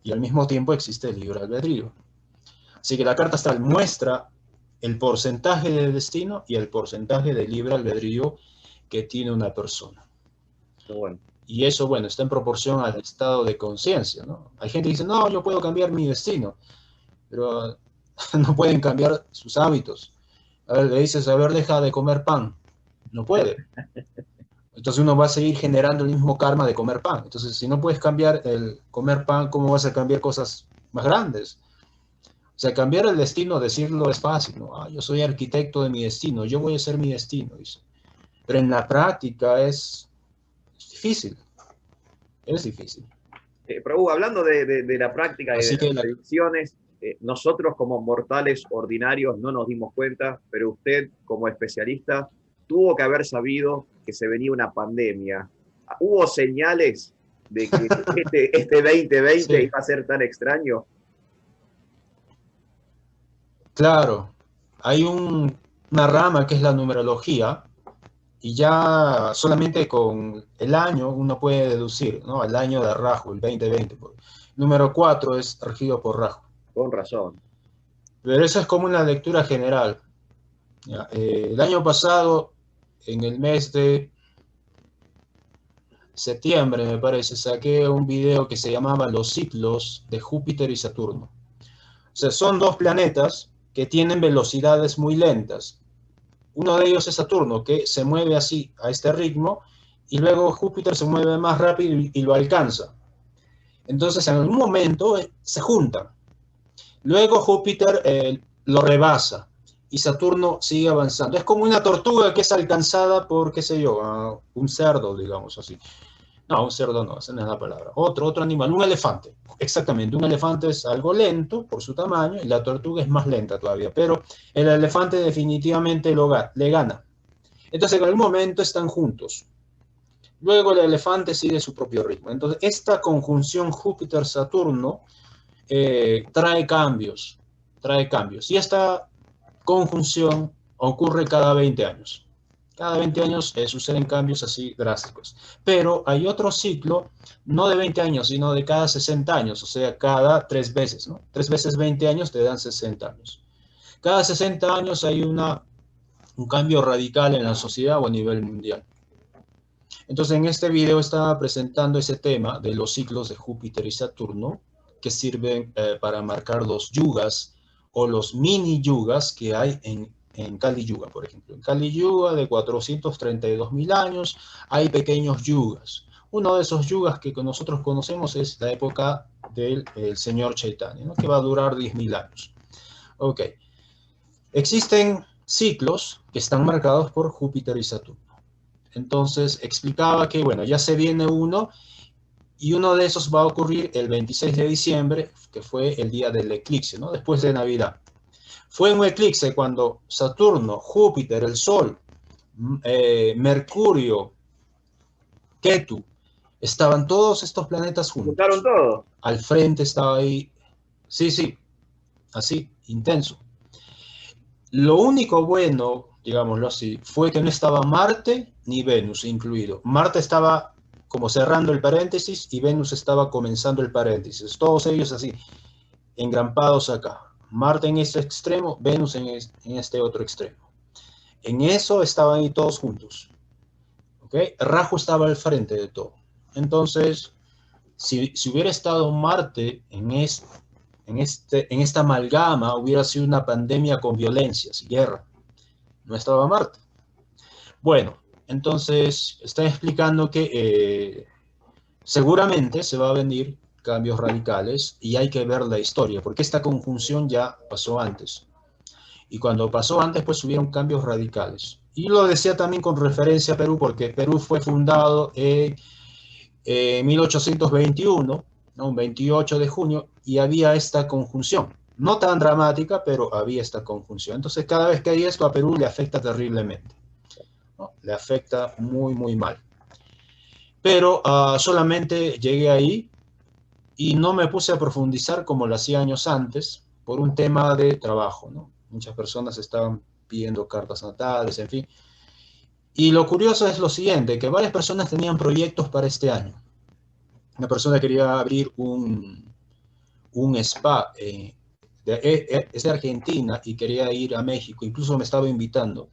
y al mismo tiempo existe el libre albedrío. Así que la carta astral muestra el porcentaje de destino y el porcentaje de libre albedrío que tiene una persona. Bueno. Y eso, bueno, está en proporción al estado de conciencia, ¿no? Hay gente que dice, no, yo puedo cambiar mi destino, pero no pueden cambiar sus hábitos. A ver, le dices, a ver, deja de comer pan. No puede. Entonces uno va a seguir generando el mismo karma de comer pan. Entonces, si no puedes cambiar el comer pan, ¿cómo vas a cambiar cosas más grandes? O sea, cambiar el destino, decirlo es fácil, ¿no? Yo soy arquitecto de mi destino, yo voy a ser mi destino, dice. Pero en la práctica es difícil, es difícil. Pero hablando de la práctica y de Así las que predicciones, nosotros como mortales ordinarios no nos dimos cuenta, pero usted como especialista tuvo que haber sabido que se venía una pandemia. ¿Hubo señales de que este 2020 sí, iba a ser tan extraño? claro, hay una rama que es la numerología, y ya solamente con el año uno puede deducir, ¿no? El año de Rahu, el 2020. Número 4 es regido por Rahu. Con razón. Pero eso es como una lectura general. ¿Ya? El año pasado, en el mes de septiembre, me parece, saqué un video que se llamaba Los ciclos de Júpiter y Saturno. O sea, son dos planetas que tienen velocidades muy lentas. Uno de ellos es Saturno, que se mueve así, a este ritmo, y luego Júpiter se mueve más rápido y lo alcanza. Entonces, en algún momento se juntan. Luego Júpiter lo rebasa y Saturno sigue avanzando. Es como una tortuga que es alcanzada por, qué sé yo, un cerdo, digamos así. No, un cerdo no, esa no es la palabra. Otro animal, un elefante. Exactamente, un elefante es algo lento por su tamaño y la tortuga es más lenta todavía, pero el elefante definitivamente le gana. Entonces en algún momento están juntos. Luego el elefante sigue su propio ritmo. Entonces esta conjunción Júpiter-Saturno trae cambios, trae cambios. Y esta conjunción ocurre cada 20 años. Cada 20 años suceden cambios así drásticos. Pero hay otro ciclo, no de 20 años, sino de cada 60 años, o sea, cada 3 veces, ¿no? 3 veces 20 años te dan 60 años. Cada 60 años hay un cambio radical en la sociedad o a nivel mundial. Entonces, en este video estaba presentando ese tema de los ciclos de Júpiter y Saturno, que sirven para marcar los yugas o los mini yugas que hay en Kali Yuga, por ejemplo. En Kali Yuga de 432.000 años hay pequeños yugas. Uno de esos yugas que nosotros conocemos es la época del señor Chaitanya, ¿no? Que va a durar 10.000 años. Ok. Existen ciclos que están marcados por Júpiter y Saturno. Entonces explicaba que, bueno, ya se viene uno y uno de esos va a ocurrir el 26 de diciembre, que fue el día del eclipse, ¿no? Después de Navidad. Fue un eclipse cuando Saturno, Júpiter, el Sol, Mercurio, Ketu, estaban todos estos planetas ¿Juntaron juntos. todo? Al frente estaba ahí, sí, sí, así, intenso. Lo único bueno, digámoslo así, fue que no estaba Marte ni Venus incluido. Marte estaba como cerrando el paréntesis y Venus estaba comenzando el paréntesis. Todos ellos así, engrampados acá. Marte en este extremo, Venus en este otro extremo. En eso estaban ahí todos juntos. ¿Okay? Rahu estaba al frente de todo. Entonces, si hubiera estado Marte en esta amalgama, hubiera sido una pandemia con violencias y guerra. No estaba Marte. Bueno, entonces está explicando que seguramente se va a venir cambios radicales y hay que ver la historia, porque esta conjunción ya pasó antes. Y cuando pasó antes, pues hubieron cambios radicales. Y lo decía también con referencia a Perú, porque Perú fue fundado en 1821, ¿no? Un 28 de junio, y había esta conjunción. No tan dramática, pero había esta conjunción. Entonces, cada vez que hay esto, a Perú le afecta terriblemente, ¿no? Le afecta muy, muy mal. Pero solamente llegué ahí y no me puse a profundizar como lo hacía años antes por un tema de trabajo, ¿no? Muchas personas estaban pidiendo cartas natales, en fin. Y lo curioso es lo siguiente, que varias personas tenían proyectos para este año. Una persona quería abrir un spa, es de Argentina y quería ir a México, incluso me estaba invitando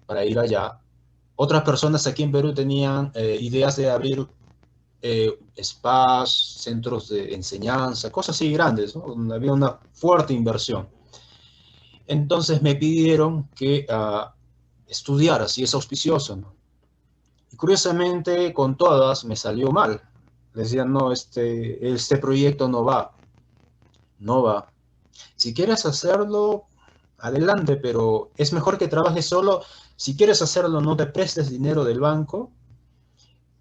para ir allá. Otras personas aquí en Perú tenían ideas de abrir spas, centros de enseñanza, cosas así grandes, ¿no? Donde había una fuerte inversión. Entonces me pidieron que estudiara si es auspicioso, ¿no? Y curiosamente con todas me salió mal. Les decían, no, este proyecto no va, no va. Si quieres hacerlo, adelante, pero es mejor que trabajes solo. Si quieres hacerlo, no te prestes dinero del banco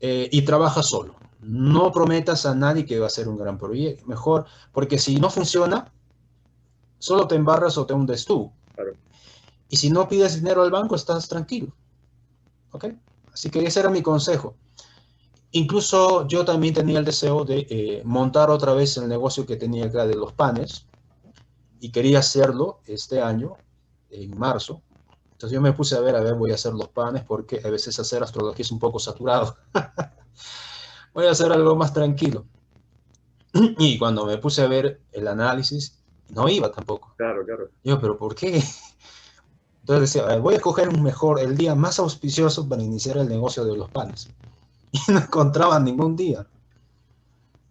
y trabaja solo. No prometas a nadie que va a ser un gran proyecto. Mejor, porque si no funciona, solo te embarras o te hundes tú. Claro. Y si no pides dinero al banco, estás tranquilo. ¿Ok? Así que ese era mi consejo. Incluso yo también tenía el deseo de montar otra vez el negocio que tenía acá de los panes y quería hacerlo este año, en marzo. Entonces yo me puse a ver, voy a hacer los panes porque a veces hacer astrología es un poco saturado. Voy a hacer algo más tranquilo. Y cuando me puse a ver el análisis, no iba tampoco. Claro, claro. Yo, pero ¿por qué? Entonces decía, voy a escoger el día más auspicioso para iniciar el negocio de los panes. Y no encontraba ningún día.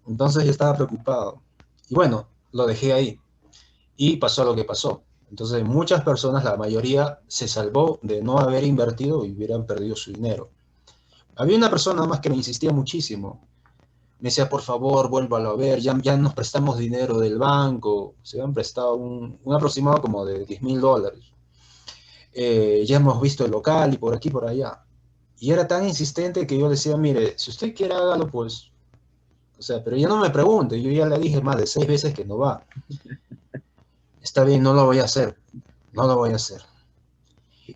Entonces yo estaba preocupado. Y bueno, lo dejé ahí. Y pasó lo que pasó. Entonces muchas personas, la mayoría, se salvó de no haber invertido y hubieran perdido su dinero. Había una persona más que me insistía muchísimo. Me decía, por favor, vuélvalo a ver, ya nos prestamos dinero del banco, se han prestado un aproximado como de $10.000. Ya hemos visto el local y por aquí, por allá. Y era tan insistente que yo decía, mire, si usted quiere hágalo, pues, o sea, pero ya no me pregunte, yo ya le dije más de 6 veces que no va. Está bien, no lo voy a hacer, no lo voy a hacer.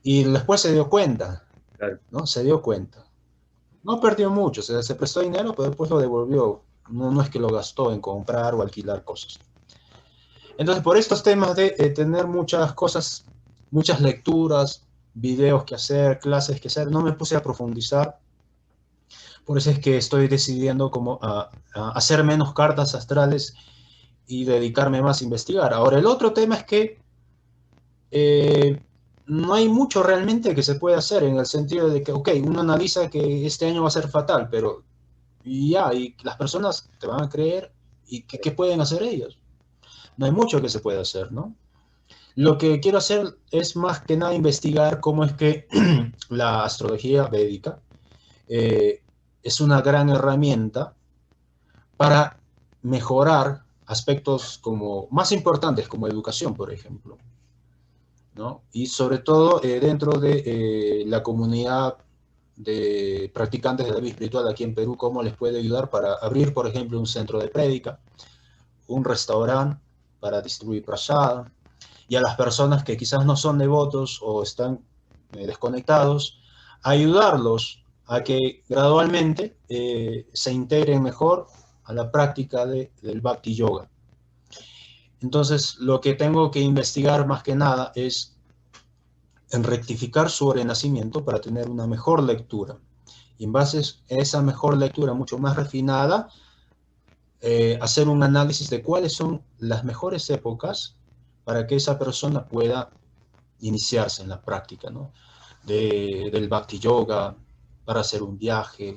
Y después se dio cuenta, Claro. ¿no? Se dio cuenta. No perdió mucho, se prestó dinero, pero después lo devolvió. No, no es que lo gastó en comprar o alquilar cosas. Entonces, por estos temas de tener muchas cosas, muchas lecturas, videos que hacer, clases que hacer, no me puse a profundizar. Por eso es que estoy decidiendo como a hacer menos cartas astrales y dedicarme más a investigar. Ahora, el otro tema es que eh, no hay mucho realmente que se puede hacer en el sentido de que, ok, uno analiza que este año va a ser fatal, pero ya, y las personas te van a creer y ¿qué pueden hacer ellos? No hay mucho que se puede hacer, ¿no? Lo que quiero hacer es más que nada investigar cómo es que la astrología védica eh, es una gran herramienta para mejorar aspectos como más importantes como educación, por ejemplo, ¿no? Y sobre todo dentro de la comunidad de practicantes de la vida espiritual aquí en Perú, cómo les puede ayudar para abrir, por ejemplo, un centro de prédica, un restaurante para distribuir prasada, y a las personas que quizás no son devotos o están desconectados, ayudarlos a que gradualmente se integren mejor a la práctica del Bhakti Yoga. Entonces, lo que tengo que investigar más que nada es en rectificar su renacimiento para tener una mejor lectura. Y en base a esa mejor lectura mucho más refinada, hacer un análisis de cuáles son las mejores épocas para que esa persona pueda iniciarse en la práctica, ¿no? Del Bhakti Yoga, para hacer un viaje,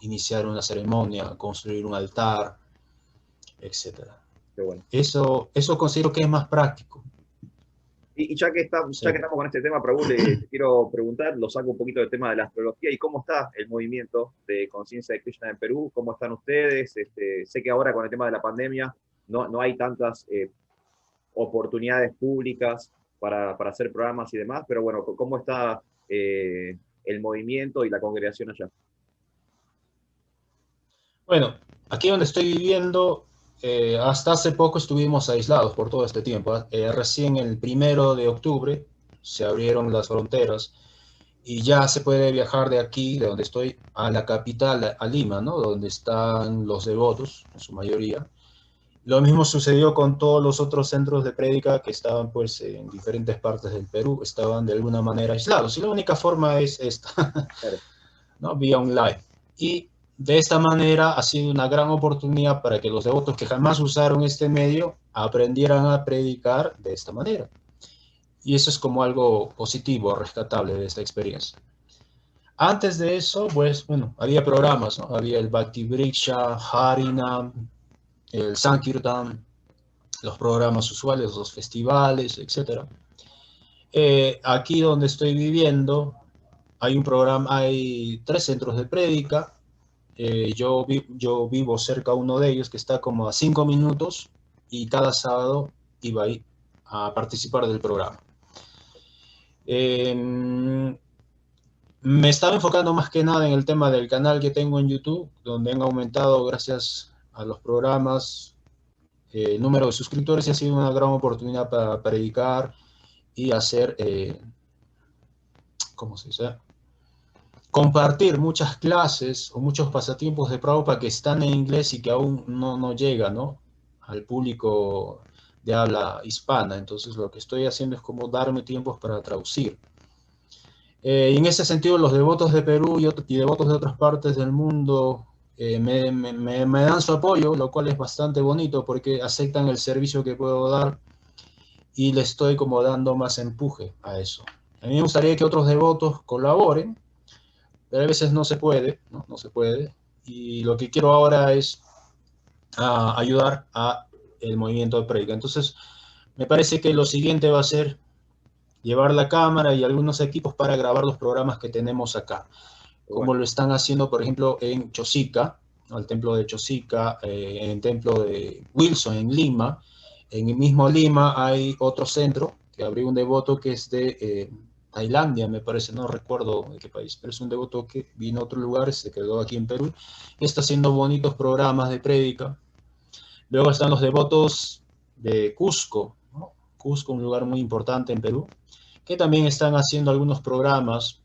iniciar una ceremonia, construir un altar, etcétera. Qué bueno. Eso considero que es más práctico. Y ya que, Sí. ya que estamos con este tema, Raúl, te quiero preguntar, lo saco un poquito del tema de la astrología y cómo está el movimiento de conciencia de Krishna en Perú, cómo están ustedes. Sé que ahora con el tema de la pandemia no hay tantas oportunidades públicas para hacer programas y demás, pero bueno, ¿cómo está el movimiento y la congregación allá? Bueno, aquí donde estoy viviendo, hasta hace poco estuvimos aislados por todo este tiempo. Recién el 1 de octubre se abrieron las fronteras y ya se puede viajar de aquí, de donde estoy, a la capital, a Lima, ¿no? Donde están los devotos, en su mayoría. Lo mismo sucedió con todos los otros centros de prédica que estaban pues en diferentes partes del Perú, estaban de alguna manera aislados. Y la única forma es esta, Claro. ¿no? Vía online. Y de esta manera ha sido una gran oportunidad para que los devotos que jamás usaron este medio aprendieran a predicar de esta manera. Y eso es como algo positivo, rescatable de esta experiencia. Antes de eso, pues, bueno, había programas, ¿no? Había el Bhakti Vriksha, Harinam, el Sankirtan, los programas usuales, los festivales, etcétera. Aquí donde estoy viviendo, hay un programa, hay 3 centros de prédica. Yo vivo cerca de uno de ellos que está como a 5 minutos y cada sábado iba ahí a participar del programa. Eh, Me estaba enfocando más que nada en el tema del canal que tengo en YouTube, donde han aumentado gracias a los programas el número de suscriptores y ha sido una gran oportunidad para predicar y hacer, ¿cómo se dice? Compartir muchas clases o muchos pasatiempos de Prabhupada que están en inglés y que aún no llega, ¿no? Al público de habla hispana. Entonces lo que estoy haciendo es como darme tiempos para traducir. Y en ese sentido, los devotos de Perú y devotos de otras partes del mundo me dan su apoyo, lo cual es bastante bonito porque aceptan el servicio que puedo dar y le estoy como dando más empuje a eso. A mí me gustaría que otros devotos colaboren, pero a veces no se puede, ¿no? No se puede. Y lo que quiero ahora es ayudar a el movimiento de prédica. Entonces, me parece que lo siguiente va a ser llevar la cámara y algunos equipos para grabar los programas que tenemos acá, como Bueno, lo están haciendo, por ejemplo, en Chosica, ¿no? El templo de Chosica, en el templo de Wilson, en Lima. En el mismo Lima hay otro centro que abrió un devoto que es Tailandia, me parece, no recuerdo de qué país, pero es un devoto que vino a otro lugar, se quedó aquí en Perú y está haciendo bonitos programas de prédica. Luego están los devotos de Cusco, ¿no? Cusco, un lugar muy importante en Perú, que también están haciendo algunos programas.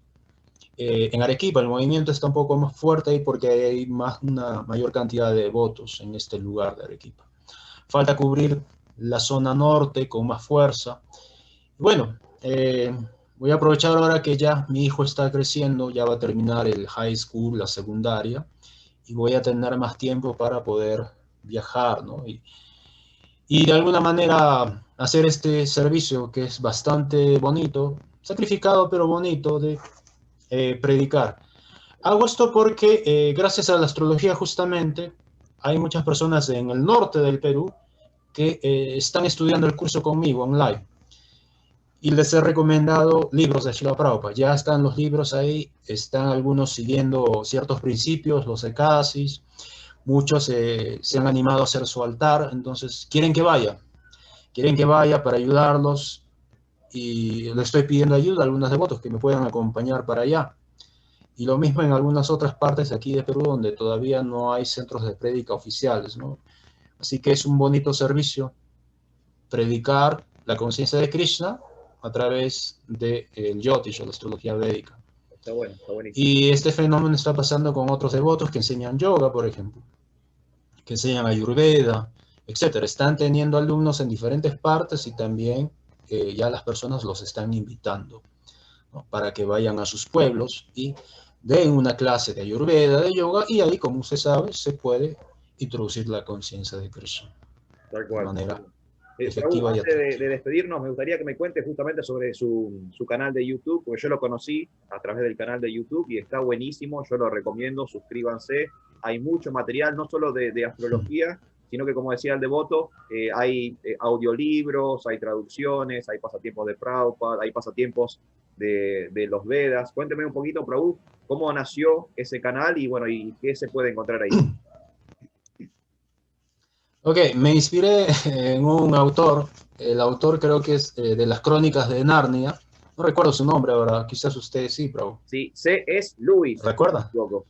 En Arequipa el movimiento está un poco más fuerte ahí porque hay una mayor cantidad de devotos en este lugar de Arequipa. Falta cubrir la zona norte con más fuerza. Bueno, voy a aprovechar ahora que ya mi hijo está creciendo, ya va a terminar el high school, la secundaria, y voy a tener más tiempo para poder viajar, ¿no? Y de alguna manera hacer este servicio que es bastante bonito, sacrificado pero bonito de predicar. Hago esto porque gracias a la astrología justamente hay muchas personas en el norte del Perú que están estudiando el curso conmigo online y les he recomendado libros de Srila Prabhupada. Ya están los libros ahí, están algunos siguiendo ciertos principios, los ekasis, muchos se han animado a hacer su altar, entonces quieren que vaya para ayudarlos y le estoy pidiendo ayuda a algunos devotos que me puedan acompañar para allá. Y lo mismo en algunas otras partes de aquí de Perú donde todavía no hay centros de prédica oficiales, ¿no? Así que es un bonito servicio predicar la conciencia de Krishna a través del Jyotish o la astrología védica. Está bueno, está buenísimo. Y este fenómeno está pasando con otros devotos que enseñan yoga, por ejemplo, que enseñan Ayurveda, etcétera. Están teniendo alumnos en diferentes partes y también ya las personas los están invitando, ¿no? Para que vayan a sus pueblos y den una clase de Ayurveda, de yoga, y ahí, como usted sabe, se puede introducir la conciencia de Krishna Tal de cual. manera Raúl, efectiva y antes atractiva. de despedirnos, me gustaría que me cuentes justamente sobre su canal de YouTube, porque yo lo conocí a través del canal de YouTube y está buenísimo, yo lo recomiendo, suscríbanse. Hay mucho material, no solo de astrología, sino que, como decía el devoto, hay audiolibros, hay traducciones, hay pasatiempos de Prabhupada, hay pasatiempos de los Vedas. Cuénteme un poquito, Prabhu, cómo nació ese canal y, bueno, y qué se puede encontrar ahí. Ok, me inspiré en un autor, el autor creo que es de las Crónicas de Narnia, no recuerdo su nombre ahora, quizás usted sí, pero Sí, C. es Luis, si no me ¿recuerda? equivoco.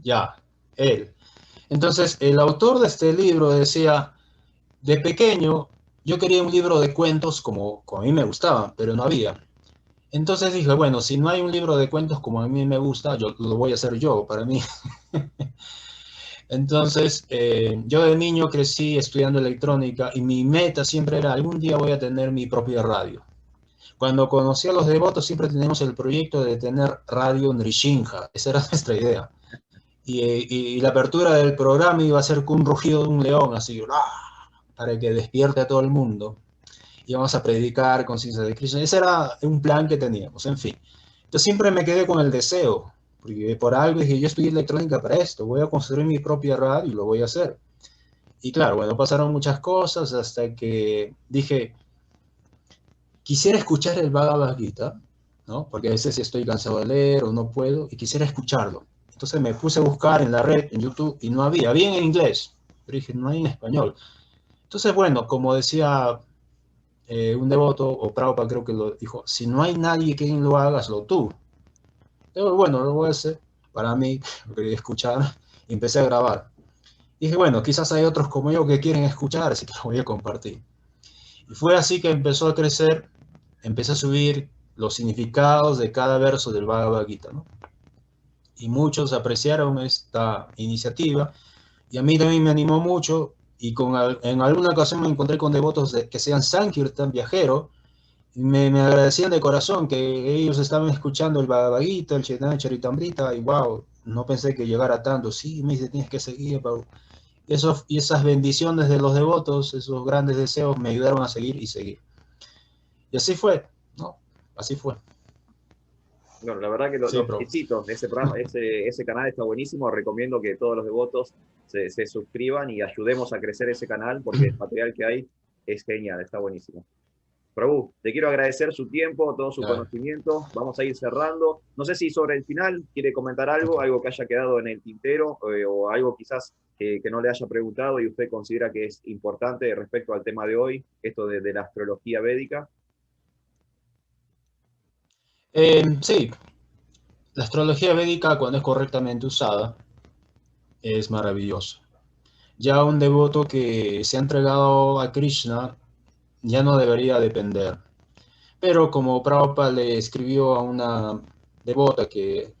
Ya, él. Entonces, el autor de este libro decía, de pequeño yo quería un libro de cuentos como a mí me gustaban, pero no había. Entonces dije, bueno, si no hay un libro de cuentos como a mí me gusta, yo lo voy a hacer yo, para mí. Entonces, yo de niño crecí estudiando electrónica y mi meta siempre era algún día voy a tener mi propia radio. Cuando conocí a los devotos siempre teníamos el proyecto de tener radio Nrishinja, esa era nuestra idea. Y la apertura del programa iba a ser con un rugido de un león, así, ¡ah!, para que despierte a todo el mundo. Íbamos a predicar conciencia de Krishna. Ese era un plan que teníamos, en fin. Entonces siempre me quedé con el deseo, porque por algo dije, yo estudié electrónica para esto, voy a construir mi propia radio y lo voy a hacer. Y claro, bueno, pasaron muchas cosas hasta que dije, quisiera escuchar el Bhagavad Gita, ¿no? Porque a veces estoy cansado de leer o no puedo y quisiera escucharlo. Entonces me puse a buscar en la red, en YouTube, y no había. Había en inglés, pero dije, no hay en español. Entonces, bueno, como decía un devoto, o Prabhupada creo que lo dijo, si no hay nadie que lo haga, hazlo tú. Pero bueno, lo voy a hacer para mí, lo quería escuchar, y empecé a grabar. Dije, bueno, quizás hay otros como yo que quieren escuchar, así que lo voy a compartir. Y fue así que empezó a crecer, empecé a subir los significados de cada verso del Bhagavad Gita, ¿no? Y muchos apreciaron esta iniciativa, y a mí también me animó mucho, y en alguna ocasión me encontré con devotos que sean Sankirtan, viajero, me agradecían de corazón que ellos estaban escuchando el Bhagavad Gita, el Chaitanya Charitamrita, y wow, no pensé que llegara tanto. Sí, me dice, tienes que seguir, Pablo. Y esas bendiciones de los devotos, esos grandes deseos, me ayudaron a seguir y seguir. Y así fue, ¿no? Así fue. Bueno, la verdad que Sí, lo bro. felicito. Ese programa, ese canal está buenísimo. Recomiendo que todos los devotos se suscriban y ayudemos a crecer ese canal porque el material que hay es genial, está buenísimo. Prabhu, te quiero agradecer su tiempo, todo su Ya, conocimiento. Vamos a ir cerrando. No sé si sobre el final quiere comentar algo, ok. algo que haya quedado en el tintero o algo quizás que no le haya preguntado y usted considera que es importante respecto al tema de hoy, esto de la astrología védica. Sí, la astrología védica, cuando es correctamente usada, es maravillosa. Ya un devoto que se ha entregado a Krishna ya no debería depender. Pero como Prabhupada le escribió a una devota que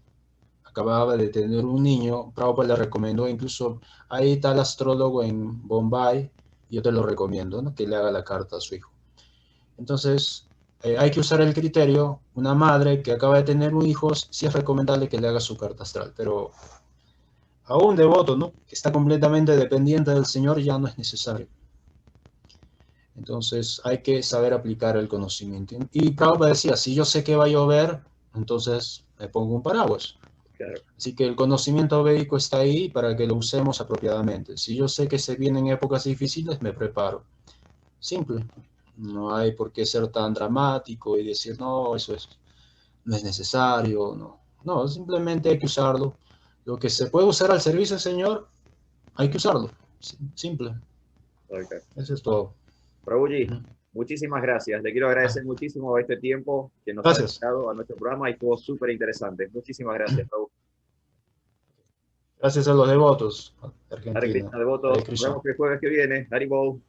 acababa de tener un niño, Prabhupada le recomendó, incluso hay tal astrólogo en Bombay, yo te lo recomiendo, ¿no? Que le haga la carta a su hijo. Entonces, hay que usar el criterio, una madre que acaba de tener un hijo, sí es recomendable que le haga su carta astral, pero a un devoto, ¿no? Que está completamente dependiente del Señor, ya no es necesario. Entonces hay que saber aplicar el conocimiento. Y Prabhupada decía, si yo sé que va a llover, entonces me pongo un paraguas. Claro, Así que el conocimiento védico está ahí para que lo usemos apropiadamente. Si yo sé que se vienen épocas difíciles, me preparo. Simple. No hay por qué ser tan dramático y decir, no, no es necesario. No, no, simplemente hay que usarlo. Lo que se puede usar al servicio del Señor, hay que usarlo. Simple. ok. Eso es todo. Prabhuji, Ujú. muchísimas gracias. Le quiero Ah, agradecer muchísimo este tiempo que nos ha gracias. dedicado a nuestro programa y estuvo súper interesante. Muchísimas gracias, Prabhu. Gracias a los devotos de Hare Argentina. Krishna, Hare devotos. Nos Krishna. vemos el jueves que viene. Haribol.